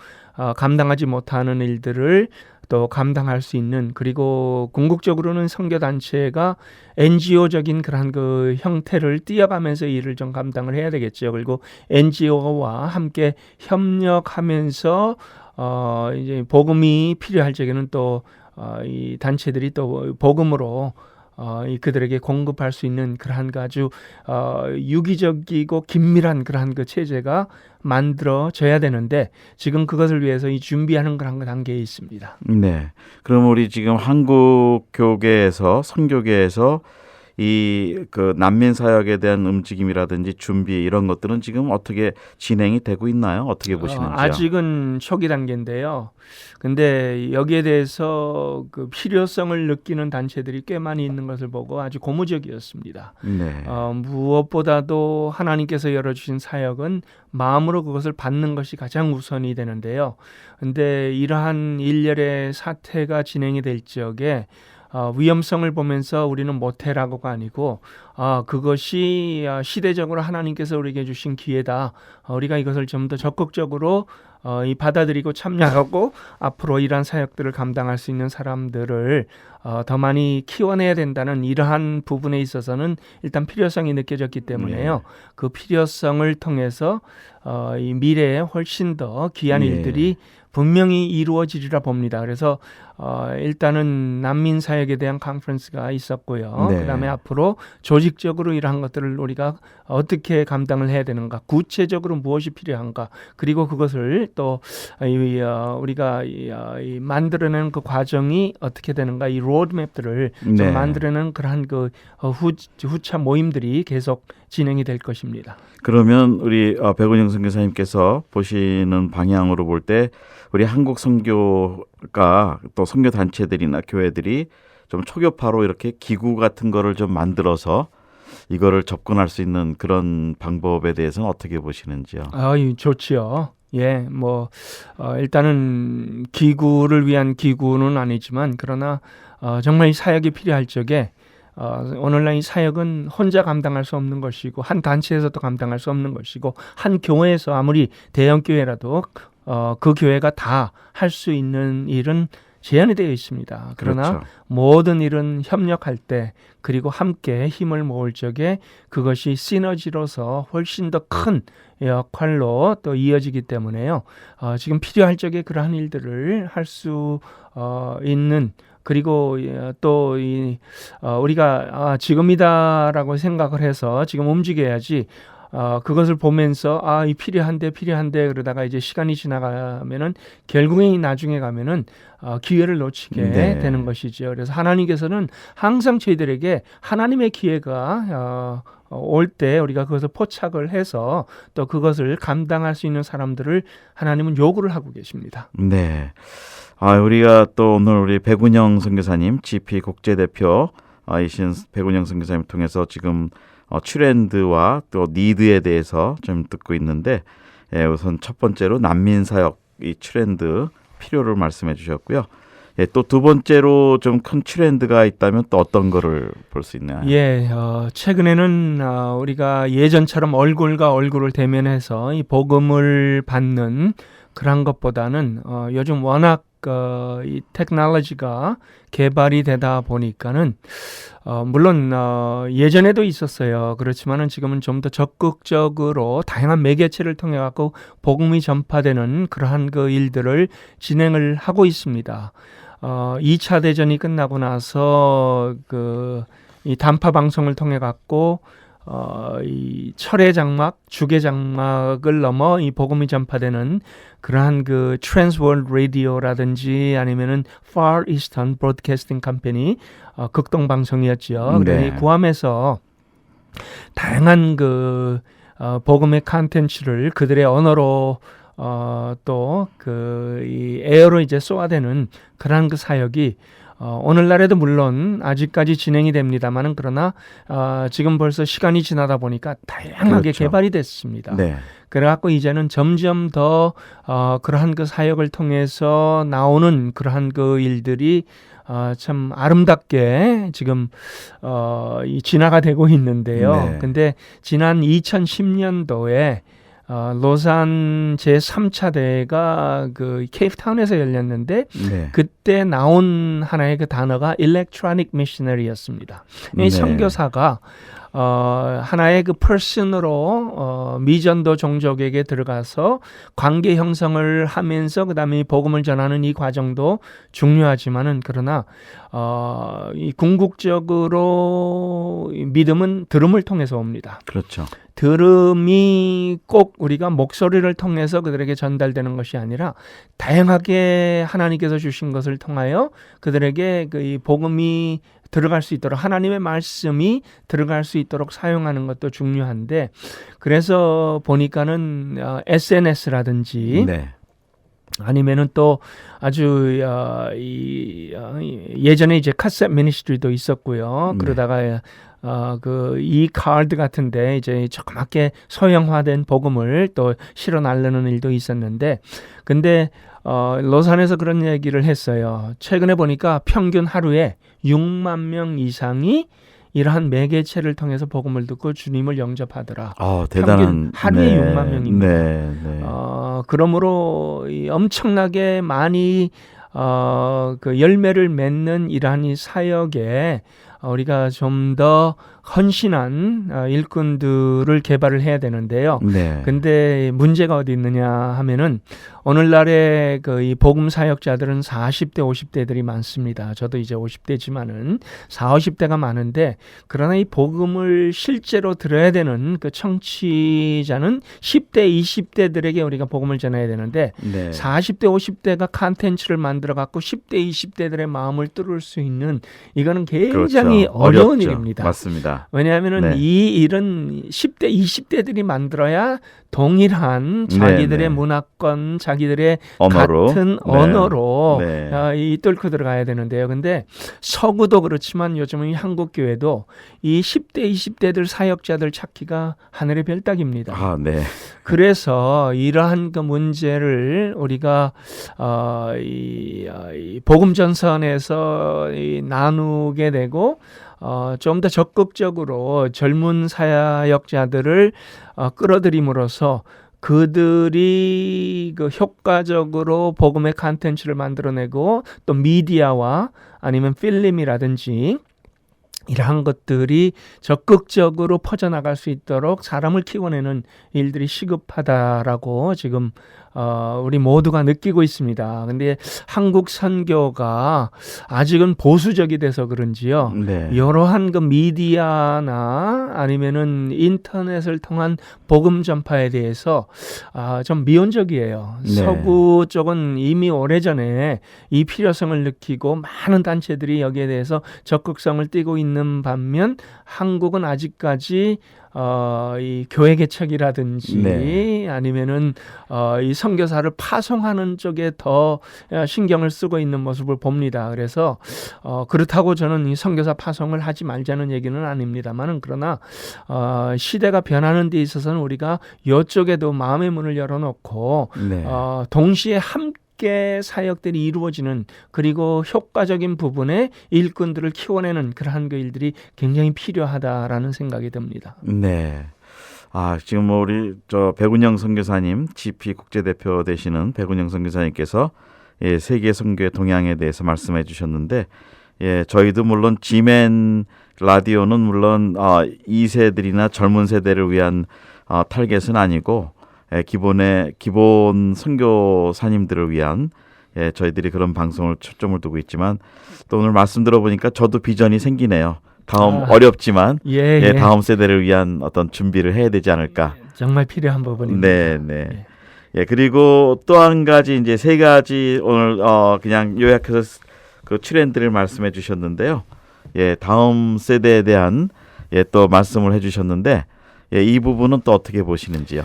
B: 감당하지 못하는 일들을 또 감당할 수 있는, 그리고 궁극적으로는 선교단체가 NGO적인 그런 그 형태를 띄어가면서 일을 좀 감당을 해야 되겠죠. 그리고 NGO와 함께 협력하면서 이제 복음이 필요할 적에는 또 이 단체들이 또 복음으로 그들에게 공급할 수 있는 그러한 아주 유기적이고 긴밀한 그러한 그 체제가 만들어져야 되는데 지금 그것을 위해서 이 준비하는 그런 단계에 있습니다.
A: 네. 그럼 우리 지금 한국 교계에서 선교계에서 이 그 난민 사역에 대한 움직임이라든지 준비 이런 것들은 지금 어떻게 진행이 되고 있나요? 어떻게 보시는지요?
B: 아직은 초기 단계인데요. 근데 여기에 대해서 그 필요성을 느끼는 단체들이 꽤 많이 있는 것을 보고 아주 고무적이었습니다.
A: 네.
B: 무엇보다도 하나님께서 열어주신 사역은 마음으로 그것을 받는 것이 가장 우선이 되는데요. 근데 이러한 일렬의 사태가 진행이 될 적에 위험성을 보면서 우리는 못해라고가 아니고 그것이 시대적으로 하나님께서 우리에게 주신 기회다. 우리가 이것을 좀 더 적극적으로 받아들이고 참여하고 앞으로 이러한 사역들을 감당할 수 있는 사람들을 더 많이 키워내야 된다는 이러한 부분에 있어서는 일단 필요성이 느껴졌기 때문에요. 그 필요성을 통해서 이 미래에 훨씬 더 귀한 일들이 분명히 이루어지리라 봅니다. 그래서 일단은 난민 사역에 대한 컨퍼런스가 있었고요.
A: 네.
B: 그다음에 앞으로 조직적으로 이러한 것들을 우리가 어떻게 감당을 해야 되는가, 구체적으로 무엇이 필요한가, 그리고 그것을 또 우리가 만들어내는 그 과정이 어떻게 되는가, 이 로드맵들을
A: 네.
B: 좀 만들어내는 그러한 그 후차 모임들이 계속 진행이 될 것입니다.
A: 그러면 우리 백운영 선교사님께서 보시는 방향으로 볼 때 우리 한국 선교가 또 선교 단체들이나 교회들이 좀 초교파로 이렇게 기구 같은 거를 좀 만들어서 이거를 접근할 수 있는 그런 방법에 대해서는 어떻게 보시는지요?
B: 좋지요. 예, 일단은 기구를 위한 기구는 아니지만 그러나 정말 이 사역이 필요할 적에 오늘날 이 사역은 혼자 감당할 수 없는 것이고 한 단체에서도 감당할 수 없는 것이고 한 교회에서 아무리 대형 교회라도 그 교회가 다 할 수 있는 일은 제한이 되어 있습니다. 그러나
A: 그렇죠.
B: 모든 일은 협력할 때 그리고 함께 힘을 모을 적에 그것이 시너지로서 훨씬 더 큰 역할로 또 이어지기 때문에요. 지금 필요할 적에 그러한 일들을 할 수 있는, 그리고 또 우리가 지금이다라고 생각을 해서 지금 움직여야지 그것을 보면서 이 필요한데 그러다가 이제 시간이 지나가면은 결국에 나중에 가면은 기회를 놓치게 되는 것이죠. 그래서 하나님께서는 항상 저희들에게 하나님의 기회가 올 때 우리가 그것을 포착을 해서 또 그것을 감당할 수 있는 사람들을 하나님은 요구를 하고 계십니다.
A: 네. 우리가 또 오늘 우리 백운영 선교사님, GP 국제대표이신 백운영 선교사님 통해서 지금 트렌드와 또 니드에 대해서 좀 듣고 있는데 우선 첫 번째로 난민 사역 이 트렌드 필요를 말씀해 주셨고요. 또 두 번째로 좀 큰 트렌드가 있다면 또 어떤 거를 볼 수 있나요?
B: 최근에는 우리가 예전처럼 얼굴과 얼굴을 대면해서 이 복음을 받는 그런 것보다는 요즘 워낙 이 테크놀로지가 개발이 되다 보니까는 물론 예전에도 있었어요. 그렇지만은 지금은 좀 더 적극적으로 다양한 매개체를 통해 갖고 복음이 전파되는 그러한 그 일들을 진행을 하고 있습니다. 2차 대전이 끝나고 나서 이 단파 방송을 통해 갖고 이 철의 장막, 죽의 장막을 넘어 이 복음이 전파되는 그러한 그 트랜스월드 라디오라든지 아니면은 Far Eastern Broadcasting Company 극동 방송이었죠.
A: 네.
B: 그래서 구함에서 다양한 그 복음의 컨텐츠를 그들의 언어로 또 그 이 에어로 이제 쏘아대는 그러한 그 사역이 오늘날에도 물론 아직까지 진행이 됩니다만은 그러나 지금 벌써 시간이 지나다 보니까 다양하게
A: 그렇죠.
B: 개발이 됐습니다.
A: 네.
B: 그래갖고 이제는 점점 더 그러한 그 사역을 통해서 나오는 그러한 그 일들이 참 아름답게 지금 이 진화가 되고 있는데요.
A: 네.
B: 근데 지난 2010년도에 로산 제3차 대회가 그 케이프타운에서 열렸는데
A: 네.
B: 그때 나온 하나의 그 단어가 electronic missionary였습니다.
A: 네.
B: 이 선교사가 하나의 그 퍼슨으로 미전도 종족에게 들어가서 관계 형성을 하면서 그다음에 이 복음을 전하는 이 과정도 중요하지만은 그러나 이 궁극적으로 이 믿음은 들음을 통해서 옵니다.
A: 그렇죠.
B: 들음이 꼭 우리가 목소리를 통해서 그들에게 전달되는 것이 아니라 다양하게 하나님께서 주신 것을 통하여 그들에게 그 이 복음이 들어갈 수 있도록 하나님의 말씀이 들어갈 수 있도록 사용하는 것도 중요한데 그래서 보니까는 SNS라든지
A: 네.
B: 아니면은 또 아주 예전에 이제 카셋 미니스트리도 있었고요.
A: 네.
B: 그러다가 그 이 카드 같은데 이제 조그맣게 소형화된 복음을 또 실어 나르는 일도 있었는데 근데 로산에서 그런 얘기를 했어요. 최근에 보니까 평균 하루에 6만 명 이상이 이러한 매개체를 통해서 복음을 듣고 주님을 영접하더라.
A: 대단한
B: 하루에
A: 네.
B: 6만 명입니다.
A: 네. 네.
B: 그러므로 이 엄청나게 많이 그 열매를 맺는 이러한 이 사역에 우리가 좀 더 헌신한 일꾼들을 개발을 해야 되는데요.
A: 네.
B: 근데 문제가 어디 있느냐 하면은 오늘날의 그 이 복음 사역자들은 40대, 50대들이 많습니다. 저도 이제 50대지만은 40, 50대가 많은데 그러나 이 복음을 실제로 들어야 되는 그 청취자는 10대, 20대들에게 우리가 복음을 전해야 되는데
A: 네. 40대,
B: 50대가 컨텐츠를 만들어 갖고 10대, 20대들의 마음을 뚫을 수 있는 이거는 굉장히
A: 그렇죠.
B: 어려운
A: 어렵죠.
B: 일입니다.
A: 맞습니다.
B: 왜냐하면은
A: 네.
B: 이 일은 10대, 20대들이 만들어야 동일한 자기들의
A: 네.
B: 문화권, 자기들의
A: 언어로.
B: 같은
A: 네.
B: 언어로
A: 네.
B: 이 뚫고 들어가야 되는데요. 근데 서구도 그렇지만 요즘은 이 한국 교회도 이 10대, 20대들 사역자들 찾기가 하늘의 별따기입니다.
A: 네.
B: 그래서 이러한 그 문제를 우리가 이 복음 전선에서 나누게 되고 좀 더 적극적으로 젊은 사역자들을 끌어들임으로써 그들이 그 효과적으로 복음의 컨텐츠를 만들어내고 또 미디어와 아니면 필름이라든지 이러한 것들이 적극적으로 퍼져나갈 수 있도록 사람을 키워내는 일들이 시급하다라고 지금 우리 모두가 느끼고 있습니다. 근데 한국 선교가 아직은 보수적이 돼서 그런지요.
A: 네.
B: 이러한 그 미디어나 아니면은 인터넷을 통한 복음 전파에 대해서 좀 미온적이에요.
A: 네.
B: 서구 쪽은 이미 오래전에 이 필요성을 느끼고 많은 단체들이 여기에 대해서 적극성을 띠고 있는 반면 한국은 아직까지 이 교회 개척이라든지
A: 네.
B: 아니면은 이 선교사를 파송하는 쪽에 더 신경을 쓰고 있는 모습을 봅니다. 그래서 그렇다고 저는 이 선교사 파송을 하지 말자는 얘기는 아닙니다만은 그러나 시대가 변하는 데 있어서는 우리가 이쪽에도 마음의 문을 열어놓고
A: 네.
B: 동시에 함께 사역들이 이루어지는 그리고 효과적인 부분에 일꾼들을 키워내는 그러한 그 일들이 굉장히 필요하다라는 생각이 듭니다.
A: 네. 지금 우리 백운영 선교사님, GP 국제대표 되시는 백운영 선교사님께서 세계 선교의 동향에 대해서 말씀해 주셨는데 저희도 물론 지멘 라디오는 물론 2세들이나 젊은 세대를 위한 타겟은 아니고 기본 선교사님들을 위한 저희들이 그런 방송을 초점을 두고 있지만 또 오늘 말씀 들어보니까 저도 비전이 생기네요. 다음 어렵지만
B: 예,
A: 예, 다음 세대를 위한 어떤 준비를 해야 되지 않을까.
B: 정말 필요한 부분입니다.
A: 네, 네. 예, 그리고 또 한 가지 이제 세 가지 오늘 그냥 요약해서 그 트렌드를 말씀해 주셨는데요. 예, 다음 세대에 대한 예, 또 말씀을 해 주셨는데 예, 이 부분은 또 어떻게 보시는지요?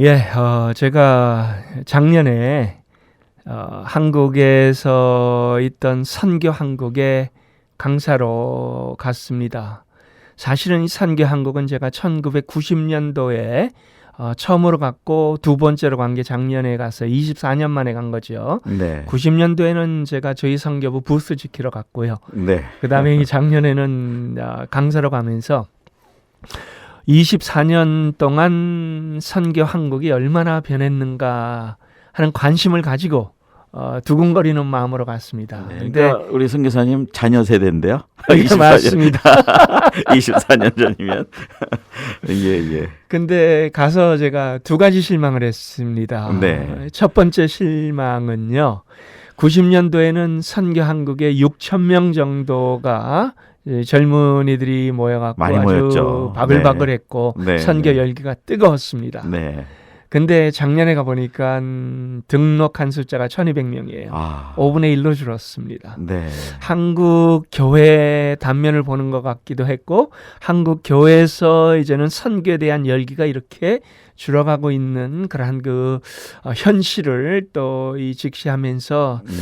B: 예, 제가 작년에 한국에서 있던 선교 한국에 강사로 갔습니다. 사실은 이 선교 한국은 제가 1990년도에 처음으로 갔고 두 번째로 간 게 작년에 가서 24년 만에 간 거죠.
A: 네.
B: 90년도에는 제가 저희 선교부 부스 지키러 갔고요.
A: 네.
B: 그다음에 이 작년에는 강사로 가면서 24년 동안 선교 한국이 얼마나 변했는가 하는 관심을 가지고 두근거리는 마음으로 갔습니다.
A: 네,
B: 근데
A: 그러니까 우리 선교사님 자녀 세대인데요.
B: 예, 맞습니다.
A: 24년 전이면 예, 예.
B: 근데 가서 제가 두 가지 실망을 했습니다.
A: 네.
B: 첫 번째 실망은요. 90년도에는 선교 한국에 6천 명 정도가 젊은이들이 모여갖고
A: 많이
B: 아주
A: 모였죠.
B: 바글바글했고
A: 네.
B: 선교
A: 네.
B: 열기가 뜨거웠습니다.
A: 네.
B: 근데 작년에 가보니까 등록한 숫자가 1200명이에요. 5분의 1로 줄었습니다.
A: 네.
B: 한국 교회 단면을 보는 것 같기도 했고 한국 교회에서 이제는 선교에 대한 열기가 이렇게 줄어가고 있는 그러한 그 현실을 또 이 직시하면서
A: 네.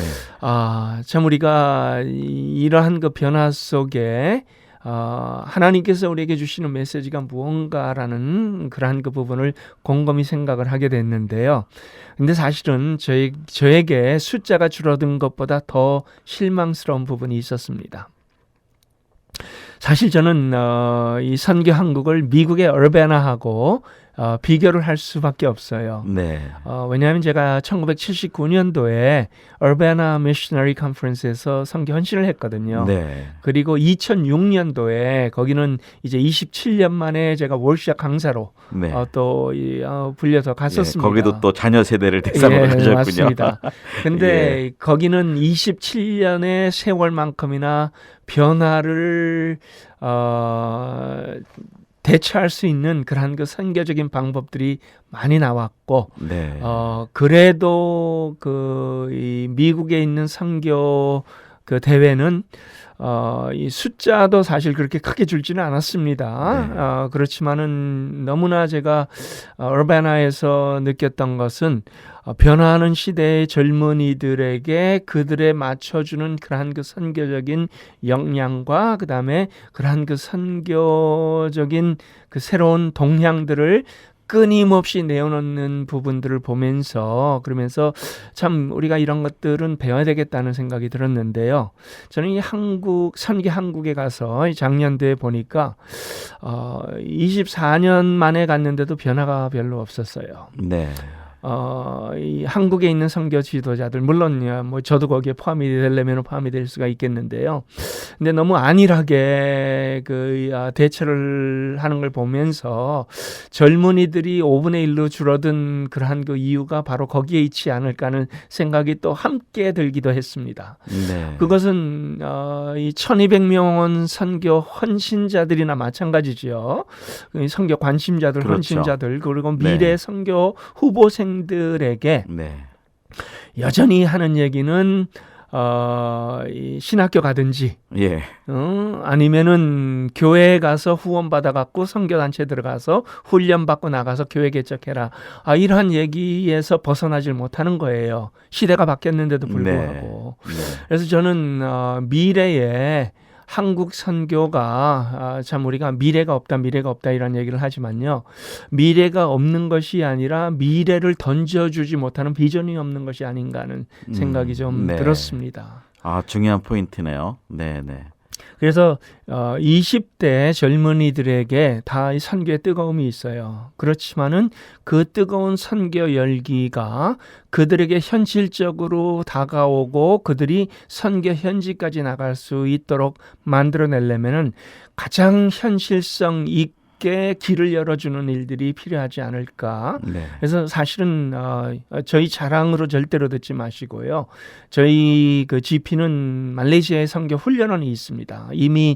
B: 참 우리가 이러한 그 변화 속에 하나님께서 우리에게 주시는 메시지가 무언가라는 그러한 그 부분을 곰곰이 생각을 하게 됐는데요. 근데 사실은 저에게 숫자가 줄어든 것보다 더 실망스러운 부분이 있었습니다. 사실 저는 이 선교 한국을 미국의 얼베나하고 비교를 할 수밖에 없어요.
A: 네.
B: 왜냐하면 제가 1979년도에 얼베나 미셔너리 컨퍼런스에서 선교 헌신을 했거든요.
A: 네.
B: 그리고 2006년도에 거기는 이제 27년 만에 제가 월시아 강사로
A: 네.
B: 불려서 갔었습니다.
A: 예, 거기도 또 자녀 세대를 대상으로 가셨군요.
B: 맞습니다. 근데 거기는 27년의 세월만큼이나 변화를 대처할 수 있는 그러한 그 선교적인 방법들이 많이 나왔고,
A: 네.
B: 그래도 이 미국에 있는 선교 그 대회는 이 숫자도 사실 그렇게 크게 줄지는 않았습니다. 그렇지만은 너무나 제가 얼바나에서 느꼈던 것은 변화하는 시대의 젊은이들에게 그들에 맞춰주는 그러한 그 선교적인 역량과 그 다음에 그러한 그 선교적인 그 새로운 동향들을 끊임없이 내어놓는 부분들을 보면서 그러면서 참 우리가 이런 것들은 배워야 되겠다는 생각이 들었는데요. 저는 이 선교 한국에 가서 작년도에 보니까 24년 만에 갔는데도 변화가 별로 없었어요.
A: 네.
B: 이 한국에 있는 선교 지도자들 물론 뭐 저도 거기에 포함이 되려면 포함이 될 수가 있겠는데요. 근데 너무 안일하게 대처를 하는 걸 보면서 젊은이들이 5분의 1로 줄어든 그러한 그 이유가 바로 거기에 있지 않을까 하는 생각이 또 함께 들기도 했습니다.
A: 네.
B: 그것은 이 1200명 선교 헌신자들이나 마찬가지죠. 선교 관심자들,
A: 그렇죠.
B: 헌신자들 그리고 미래 선교 후보생들에게
A: 네.
B: 여전히 하는 얘기는 이 신학교 가든지
A: 예.
B: 아니면은 교회에 가서 후원 받아갖고 선교단체 들어가서 훈련 받고 나가서 교회 개척해라. 이러한 얘기에서 벗어나질 못하는 거예요. 시대가 바뀌었는데도 불구하고.
A: 네.
B: 그래서 저는 미래에 한국 선교가 참 우리가 미래가 없다 이런 얘기를 하지만요. 미래가 없는 것이 아니라 미래를 던져주지 못하는 비전이 없는 것이 아닌가 하는 생각이 좀
A: 네.
B: 들었습니다.
A: 중요한 포인트네요. 네, 네.
B: 그래서 20대 젊은이들에게 다 이 선교의 뜨거움이 있어요. 그렇지만은 그 뜨거운 선교 열기가 그들에게 현실적으로 다가오고 그들이 선교 현지까지 나갈 수 있도록 만들어내려면은 가장 현실성 있게 길을 열어주는 일들이 필요하지 않을까.
A: 네.
B: 그래서 사실은 저희 자랑으로 절대로 듣지 마시고요. 저희 그 GP는 말레이시아의 선교 훈련원이 있습니다. 이미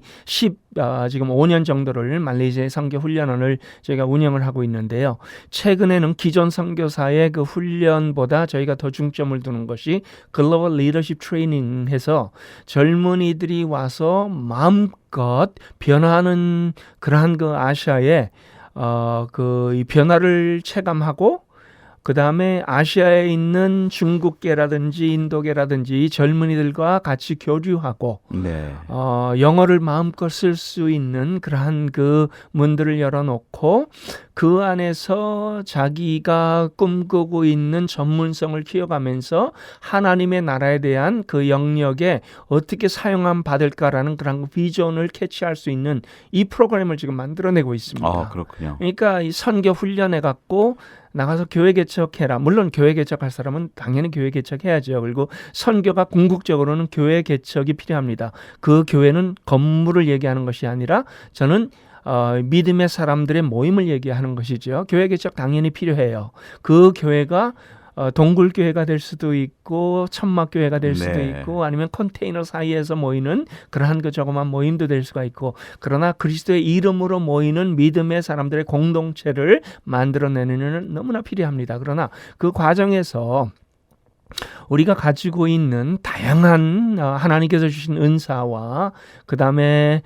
B: 지금 5년 정도를 말레이시아의 선교 훈련원을 저희가 운영을 하고 있는데요. 최근에는 기존 선교사의 그 훈련보다 저희가 더 중점을 두는 것이 글로벌 리더십 트레이닝 해서 젊은이들이 와서 마음껏 변화하는 그러한 그 아시아의 이 변화를 체감하고 그 다음에 아시아에 있는 중국계라든지 인도계라든지 젊은이들과 같이 교류하고
A: 네.
B: 영어를 마음껏 쓸 수 있는 그러한 그 문들을 열어놓고 그 안에서 자기가 꿈꾸고 있는 전문성을 키워가면서 하나님의 나라에 대한 그 영역에 어떻게 사용함 받을까라는 그런 비전을 캐치할 수 있는 이 프로그램을 지금 만들어내고 있습니다.
A: 그렇군요.
B: 그러니까 이 선교 훈련해 갖고 나가서 교회 개척해라. 물론 교회 개척할 사람은 당연히 교회 개척해야죠. 그리고 선교가 궁극적으로는 교회 개척이 필요합니다. 그 교회는 건물을 얘기하는 것이 아니라 저는 믿음의 사람들의 모임을 얘기하는 것이죠. 교회 개척 당연히 필요해요. 그 교회가 동굴교회가 될 수도 있고 천막교회가 될 수도
A: 네.
B: 있고 아니면 컨테이너 사이에서 모이는 그러한 그 조그만 모임도 될 수가 있고 그러나 그리스도의 이름으로 모이는 믿음의 사람들의 공동체를 만들어내는 일은 너무나 필요합니다. 그러나 그 과정에서 우리가 가지고 있는 다양한 하나님께서 주신 은사와 그 다음에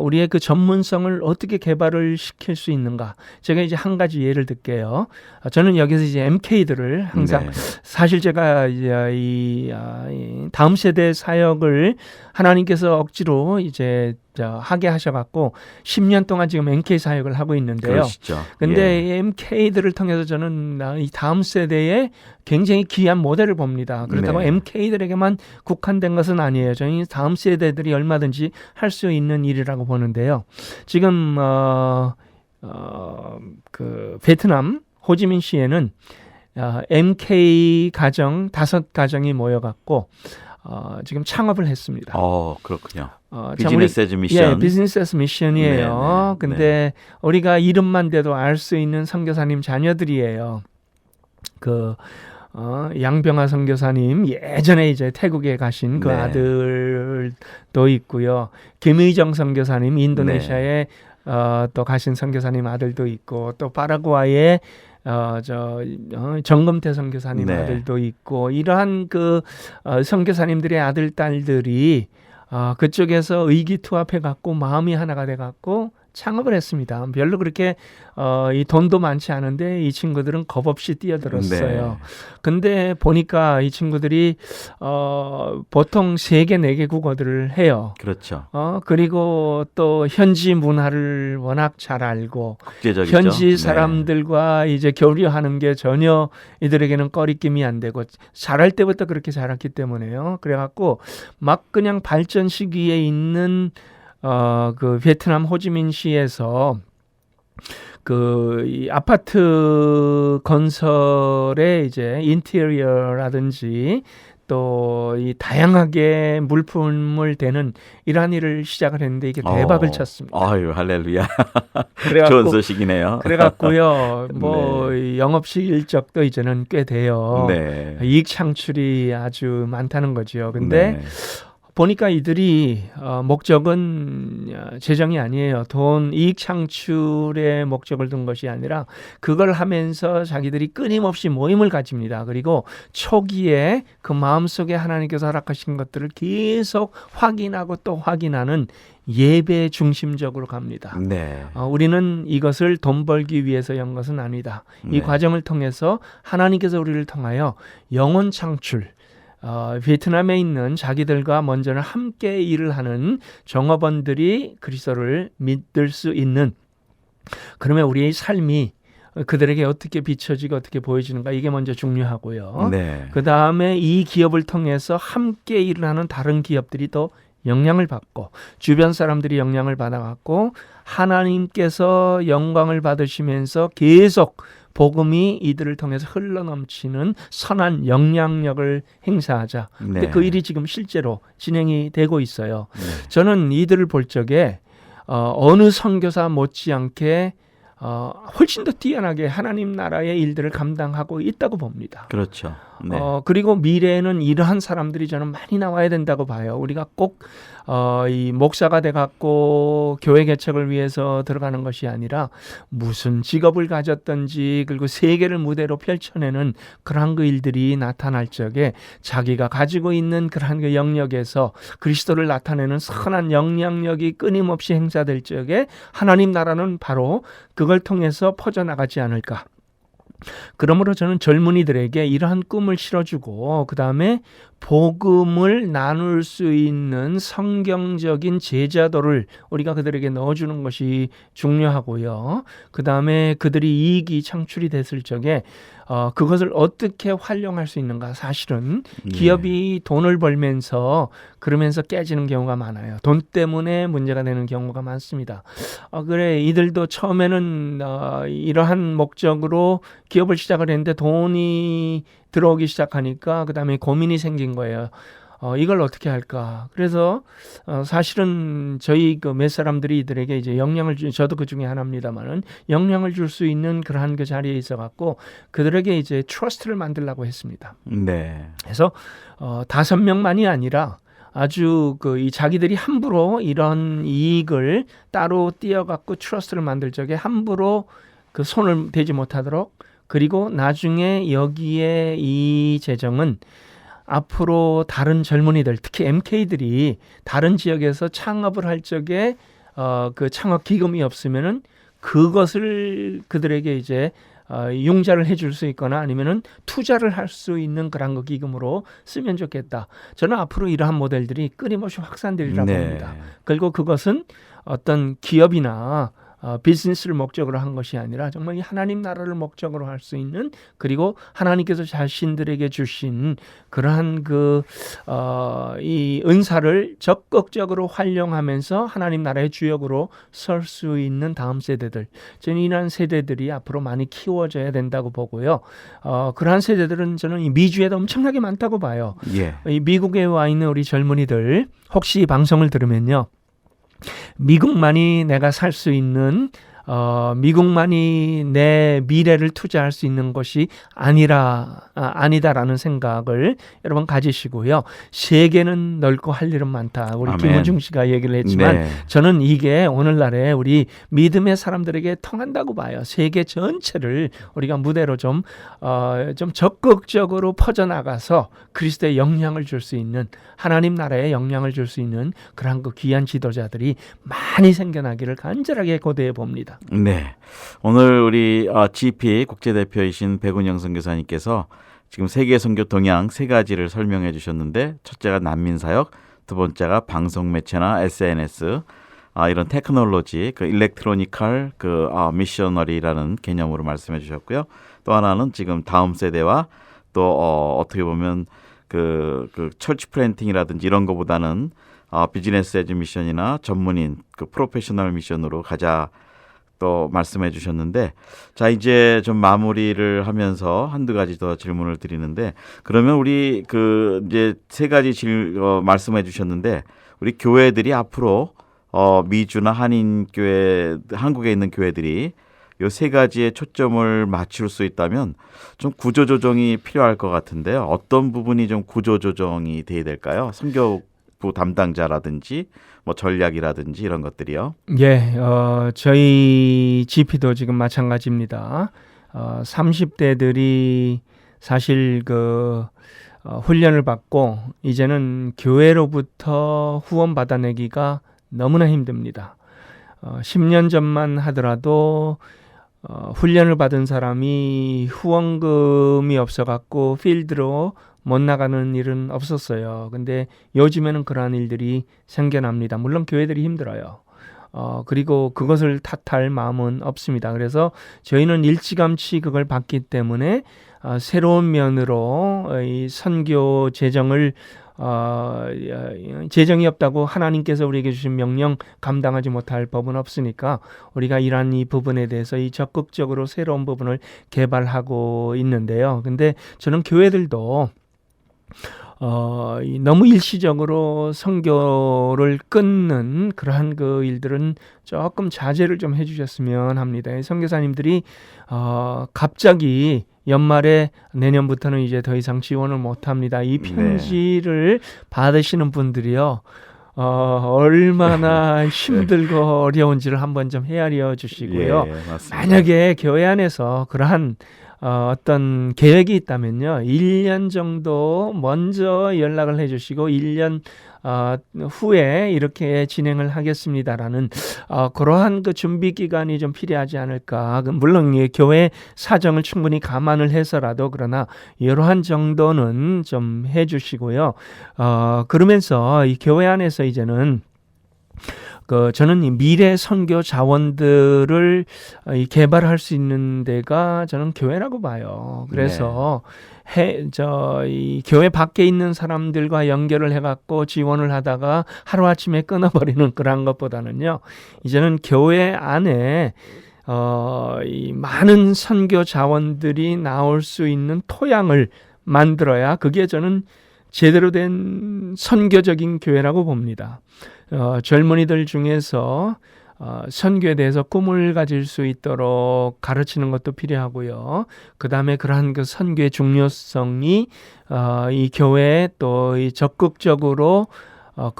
B: 우리의 그 전문성을 어떻게 개발을 시킬 수 있는가. 제가 이제 한 가지 예를 들게요. 저는 여기서 이제 MK들을 항상 사실 제가 이제 이 다음 세대 사역을 하나님께서 억지로 이제 하게 하셔갖고 10년 동안 지금 MK 사역을 하고 있는데요.
A: 그러시죠.
B: 근데 이 MK들을 통해서 저는 이 다음 세대에 굉장히 귀한 모델을 봅니다. 그렇다고
A: 네.
B: MK들에게만 국한된 것은 아니에요. 저희 다음 세대들이 얼마든지 할 수 있는 일이라고 보는데요. 지금 그 베트남 호지민시에는 MK 가정 5가정이 모여갖고 지금 창업을 했습니다.
A: 그렇군요. 비즈니스 에즈 미션.
B: 예, 비즈니스 에즈 미션이에요. 근데 우리가 이름만 대도 알 수 있는 선교사님 자녀들이에요. 양병아 선교사님 예전에 이제 태국에 가신 그 아들도 있고요. 김의정 선교사님 인도네시아에 또 가신 선교사님 아들도 있고 또 파라과이에 정금태 선교사님 아들도 있고 이러한 그 선교사님들의 아들 딸들이 그쪽에서 의기투합해 갖고 마음이 하나가 돼 갖고 창업을 했습니다. 별로 그렇게 이 돈도 많지 않은데 이 친구들은 겁없이 뛰어들었어요. 근데 보니까 이 친구들이 보통 3개, 4개 국어들을 해요.
A: 그렇죠.
B: 그리고 또 현지 문화를 워낙 잘 알고
A: 국제적이죠.
B: 현지 사람들과 이제 교류하는 게 전혀 이들에게는 꺼리낌이 안 되고 잘할 때부터 그렇게 자랐기 때문에요. 그래갖고 막 그냥 발전 시기에 있는 그 베트남 호지민시에서 이 아파트 건설의 이제 인테리어라든지 또 이 다양하게 물품을 대는 이러한 일을 시작을 했는데 이게 대박을 쳤습니다.
A: 아유 할렐루야. 좋은 소식이네요.
B: 그래갖고요, 영업식 일적도 이제는 꽤 돼요. 이익 창출이 아주 많다는 거죠. 근데 보니까 이들이 목적은 재정이 아니에요. 돈 이익 창출의 목적을 둔 것이 아니라 그걸 하면서 자기들이 끊임없이 모임을 가집니다. 그리고 초기에 그 마음속에 하나님께서 허락하신 것들을 계속 확인하고 또 확인하는 예배 중심적으로 갑니다. 우리는 이것을 돈 벌기 위해서 연 것은 아니다. 이 과정을 통해서 하나님께서 우리를 통하여 영혼 창출, 베트남에 있는 자기들과 먼저는 함께 일을 하는 종업원들이 그리스도를 믿을 수 있는, 그러면 우리의 삶이 그들에게 어떻게 비춰지고 어떻게 보여지는가, 이게 먼저 중요하고요. 그 다음에 이 기업을 통해서 함께 일을 하는 다른 기업들이 더 영향을 받고 주변 사람들이 영향을 받아갖고 하나님께서 영광을 받으시면서 계속 복음이 이들을 통해서 흘러넘치는 선한 영향력을 행사하자. 근데 그 일이 지금 실제로 진행이 되고 있어요. 저는 이들을 볼 적에 어느 선교사 못지않게 훨씬 더 뛰어나게 하나님 나라의 일들을 감당하고 있다고 봅니다.
A: 그렇죠. 네.
B: 그리고 미래에는 이러한 사람들이 저는 많이 나와야 된다고 봐요. 우리가 꼭 이 목사가 돼 갖고 교회 개척을 위해서 들어가는 것이 아니라 무슨 직업을 가졌든지 그리고 세계를 무대로 펼쳐내는 그러한 그 일들이 나타날 적에 자기가 가지고 있는 그러한 그 영역에서 그리스도를 나타내는 선한 영향력이 끊임없이 행사될 적에 하나님 나라는 바로 그걸 통해서 퍼져나가지 않을까. 그러므로 저는 젊은이들에게 이러한 꿈을 실어주고 그 다음에 복음을 나눌 수 있는 성경적인 제자도를 우리가 그들에게 넣어주는 것이 중요하고요. 그 다음에 그들이 이익이 창출이 됐을 적에 그것을 어떻게 활용할 수 있는가. 사실은 기업이 돈을 벌면서 그러면서 깨지는 경우가 많아요. 돈 때문에 문제가 되는 경우가 많습니다. 그래 이들도 처음에는 이러한 목적으로 기업을 시작을 했는데 돈이 들어오기 시작하니까 그 다음에 고민이 생긴 거예요. 이걸 어떻게 할까? 그래서 사실은 저희 그 몇 사람들이 이들에게 이제 영향을 저도 그 중에 하나입니다만은 영향을 줄 수 있는 그러한 그 자리에 있어 갖고 그들에게 이제 트러스트를 만들려고 했습니다.
A: 네.
B: 그래서 5명만이 아니라 아주 이 자기들이 함부로 이런 이익을 따로 띄어갖고 트러스트를 만들 적에 함부로 그 손을 대지 못하도록 그리고 나중에 여기에 이 재정은 앞으로 다른 젊은이들 특히 MK들이 다른 지역에서 창업을 할 적에 그 창업 기금이 없으면은 그것을 그들에게 이제 융자를 해줄 수 있거나 아니면은 투자를 할 수 있는 그런 거 기금으로 쓰면 좋겠다. 저는 앞으로 이러한 모델들이 끊임없이 확산되리라고 봅니다. 그리고 그것은 어떤 기업이나 비즈니스를 목적으로 한 것이 아니라 정말 이 하나님 나라를 목적으로 할 수 있는 그리고 하나님께서 자신들에게 주신 그러한 이 은사를 적극적으로 활용하면서 하나님 나라의 주역으로 설 수 있는 다음 세대들 저는 이러한 세대들이 앞으로 많이 키워져야 된다고 보고요. 그러한 세대들은 저는 이 미주에도 엄청나게 많다고 봐요. 이 미국에 와 있는 우리 젊은이들 혹시 이 방송을 들으면요. 미국만이 내가 살 수 있는 미국만이 내 미래를 투자할 수 있는 것이 아니다라는 생각을 여러분 가지시고요. 세계는 넓고 할 일은 많다. 우리 김은중 씨가 얘기를 했지만 저는 이게 오늘날에 우리 믿음의 사람들에게 통한다고 봐요. 세계 전체를 우리가 무대로 좀 적극적으로 퍼져나가서 그리스도의 영향을 줄 수 있는 하나님 나라에 영향을 줄 수 있는 그러한 그 귀한 지도자들이 많이 생겨나기를 간절하게 고대해 봅니다.
A: 네, 오늘 우리 GP 국제대표이신 백운영 선교사님께서 지금 세계 선교 동향 세 가지를 설명해 주셨는데 첫째가 난민사역, 두 번째가 방송 매체나 SNS, 이런 테크놀로지, 그 일렉트로니컬 미셔너리라는 개념으로 말씀해 주셨고요. 또 하나는 지금 다음 세대와 또 어떻게 보면 그 철치 플랜팅이라든지 이런 거보다는 비즈니스 에즈 미션이나 전문인 그 프로페셔널 미션으로 가자. 또 말씀해 주셨는데 자 이제 좀 마무리를 하면서 한두 가지 더 질문을 드리는데 그러면 우리 이제 세 가지 말씀해 주셨는데 우리 교회들이 앞으로 미주나 한인교회 한국에 있는 교회들이 요 세 가지에 초점을 맞출 수 있다면 좀 구조조정이 필요할 것 같은데요. 어떤 부분이 좀 구조조정이 돼야 될까요? 선교부 담당자라든지 뭐 전략이라든지 이런 것들이요.
B: 예, 저희 GP도 지금 마찬가지입니다. 30대들이 사실 훈련을 받고 이제는 교회로부터 후원 받아내기가 너무나 힘듭니다. 10년 전만 하더라도 훈련을 받은 사람이 후원금이 없어갖고 필드로 못 나가는 일은 없었어요. 근데 요즘에는 그러한 일들이 생겨납니다. 물론 교회들이 힘들어요. 그리고 그것을 탓할 마음은 없습니다. 그래서 저희는 일찌감치 그걸 봤기 때문에 새로운 면으로 이 선교 재정을 재정이 없다고 하나님께서 우리에게 주신 명령 감당하지 못할 법은 없으니까 우리가 이러한 이 부분에 대해서 이 적극적으로 새로운 부분을 개발하고 있는데요. 근데 저는 교회들도 너무 일시적으로 선교를 끊는 그러한 그 일들은 조금 자제를 좀 해주셨으면 합니다. 선교사님들이 갑자기 연말에 내년부터는 이제 더 이상 지원을 못합니다. 이 편지를 받으시는 분들이요. 얼마나 힘들고 어려운지를 한번 좀 헤아려 주시고요.
A: 예, 맞습니다.
B: 만약에 교회 안에서 그러한 어떤 계획이 있다면요. 1년 정도 먼저 연락을 해주시고 1년 후에 이렇게 진행을 하겠습니다라는 그러한 그 준비 기간이 좀 필요하지 않을까. 물론 이 교회 사정을 충분히 감안을 해서라도 그러나 이러한 정도는 좀 해주시고요. 그러면서 이 교회 안에서 이제는 저는 이 미래 선교 자원들을 개발할 수 있는 데가 저는 교회라고 봐요. 그래서 이 교회 밖에 있는 사람들과 연결을 해갖고 지원을 하다가 하루아침에 끊어버리는 그런 것보다는요. 이제는 교회 안에 이 많은 선교 자원들이 나올 수 있는 토양을 만들어야 그게 저는 제대로 된 선교적인 교회라고 봅니다. 젊은이들 중에서 선교에 대해서 꿈을 가질 수 있도록 가르치는 것도 필요하고요. 그 다음에 그러한 그 선교의 중요성이 이 교회에 또 적극적으로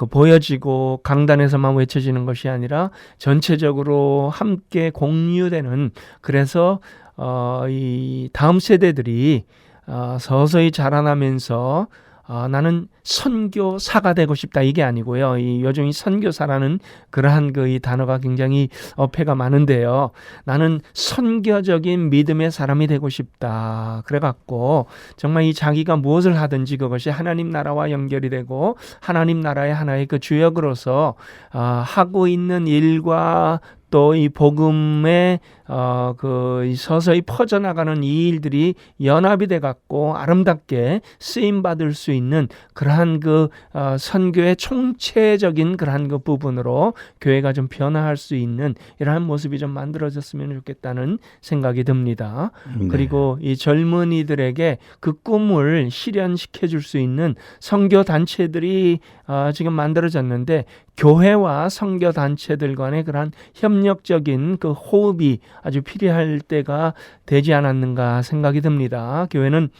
B: 보여지고 강단에서만 외쳐지는 것이 아니라 전체적으로 함께 공유되는, 그래서 이 다음 세대들이 서서히 자라나면서 나는 선교사가 되고 싶다 이게 아니고요. 요즘 이 선교사라는 그러한 이 단어가 굉장히 어폐가 많은데요. 나는 선교적인 믿음의 사람이 되고 싶다. 그래갖고 정말 이 자기가 무엇을 하든지 그것이 하나님 나라와 연결이 되고 하나님 나라의 하나의 그 주역으로서 하고 있는 일과 또 이 복음에 서서히 퍼져나가는 이 일들이 연합이 돼 갖고 아름답게 쓰임 받을 수 있는 그러한 선교의 총체적인 그러한 부분으로 교회가 좀 변화할 수 있는 이러한 모습이 좀 만들어졌으면 좋겠다는 생각이 듭니다. 그리고 이 젊은이들에게 그 꿈을 실현시켜 줄 수 있는 선교 단체들이 지금 만들어졌는데, 교회와 선교 단체들 간의 그러한 협력적인 그 호흡이 아주 필요할 때가 되지 않았는가 생각이 듭니다. 교회는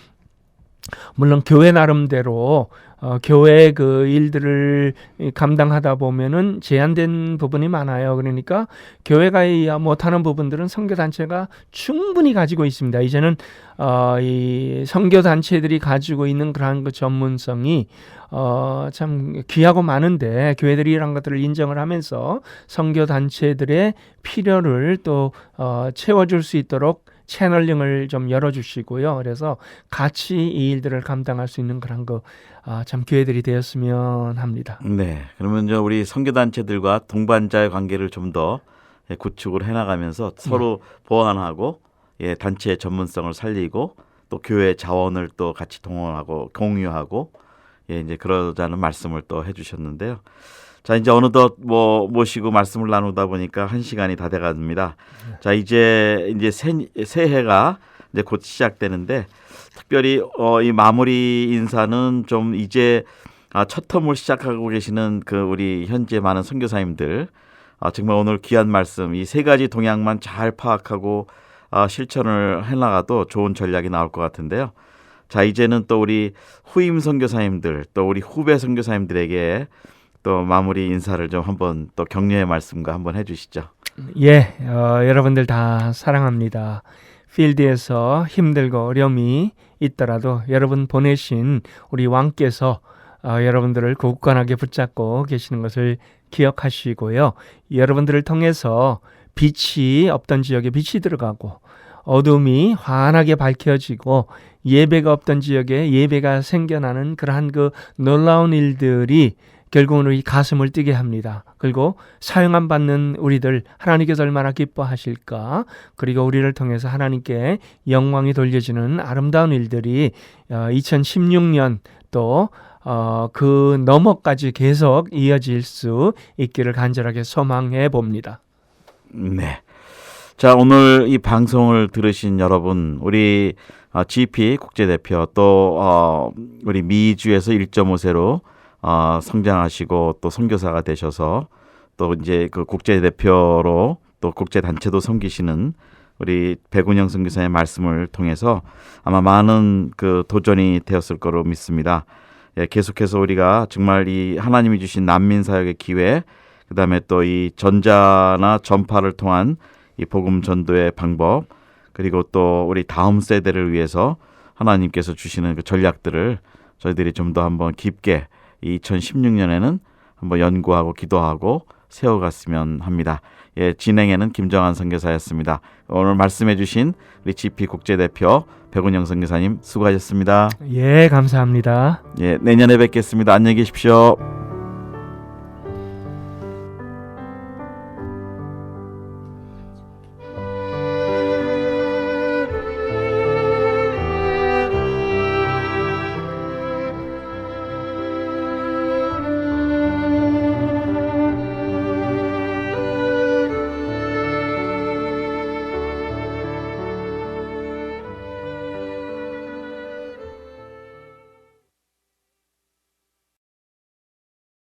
B: 물론 교회 나름대로 교회 그 일들을 감당하다 보면은 제한된 부분이 많아요. 그러니까 교회가 못하는 부분들은 선교단체가 충분히 가지고 있습니다. 이제는 이 선교단체들이 가지고 있는 그러한 그 전문성이 참 귀하고 많은데, 교회들이 이런 것들을 인정을 하면서 선교단체들의 필요를 또 채워줄 수 있도록 채널링을 좀 열어주시고요. 그래서 같이 이 일들을 감당할 수 있는 그런 참 교회들이 되었으면 합니다.
A: 네, 그러면 우리 선교단체들과 동반자의 관계를 좀 더 구축을 해나가면서 서로 보완하고 단체의 전문성을 살리고 또 교회 자원을 또 같이 동원하고 공유하고 이제 그러자는 말씀을 또 해주셨는데요. 자, 이제 어느덧 모시고 말씀을 나누다 보니까 1시간이 다 돼갑니다. 자, 이제 새해가 이제 곧 시작되는데, 특별히 이 마무리 인사는 좀 이제 첫 텀을 시작하고 계시는 우리 현재 많은 선교사님들, 정말 오늘 귀한 말씀, 이 세 가지 동향만 잘 파악하고 실천을 해나가도 좋은 전략이 나올 것 같은데요. 자, 이제는 또 우리 후임 선교사님들, 또 우리 후배 선교사님들에게 또 마무리 인사를 좀 한번 또 격려의 말씀과 한번 해주시죠.
B: 예, 여러분들 다 사랑합니다. 필드에서 힘들고 어려움이 있더라도 여러분 보내신 우리 왕께서 여러분들을 굳건하게 붙잡고 계시는 것을 기억하시고요. 여러분들을 통해서 빛이 없던 지역에 빛이 들어가고 어둠이 환하게 밝혀지고 예배가 없던 지역에 예배가 생겨나는 그러한 놀라운 일들이 결국은 우리 가슴을 뛰게 합니다. 그리고 사용함 받는 우리들 하나님께서 얼마나 기뻐하실까. 그리고 우리를 통해서 하나님께 영광이 돌려지는 아름다운 일들이 2016년 또 그 너머까지 계속 이어질 수 있기를 간절하게 소망해 봅니다.
A: 네. 자, 오늘 이 방송을 들으신 여러분, 우리 GP 국제대표 또 우리 미주에서 1.5세로 성장하시고 또 선교사가 되셔서 또 이제 그 국제대표로 또 국제단체도 섬기시는 우리 백운영 선교사의 말씀을 통해서 아마 많은 그 도전이 되었을 거로 믿습니다. 예, 계속해서 우리가 정말 이 하나님이 주신 난민 사역의 기회, 그다음에 또 이 전자나 전파를 통한 이 복음 전도의 방법, 그리고 또 우리 다음 세대를 위해서 하나님께서 주시는 그 전략들을 저희들이 좀 더 한번 깊게 이 2016년에는 한번 연구하고 기도하고 세워갔으면 합니다. 예, 진행에는 김정한 선교사였습니다. 오늘 말씀해 주신 우리 GP 국제대표 백운영 선교사님 수고하셨습니다.
B: 예, 감사합니다.
A: 예, 내년에 뵙겠습니다. 안녕히 계십시오.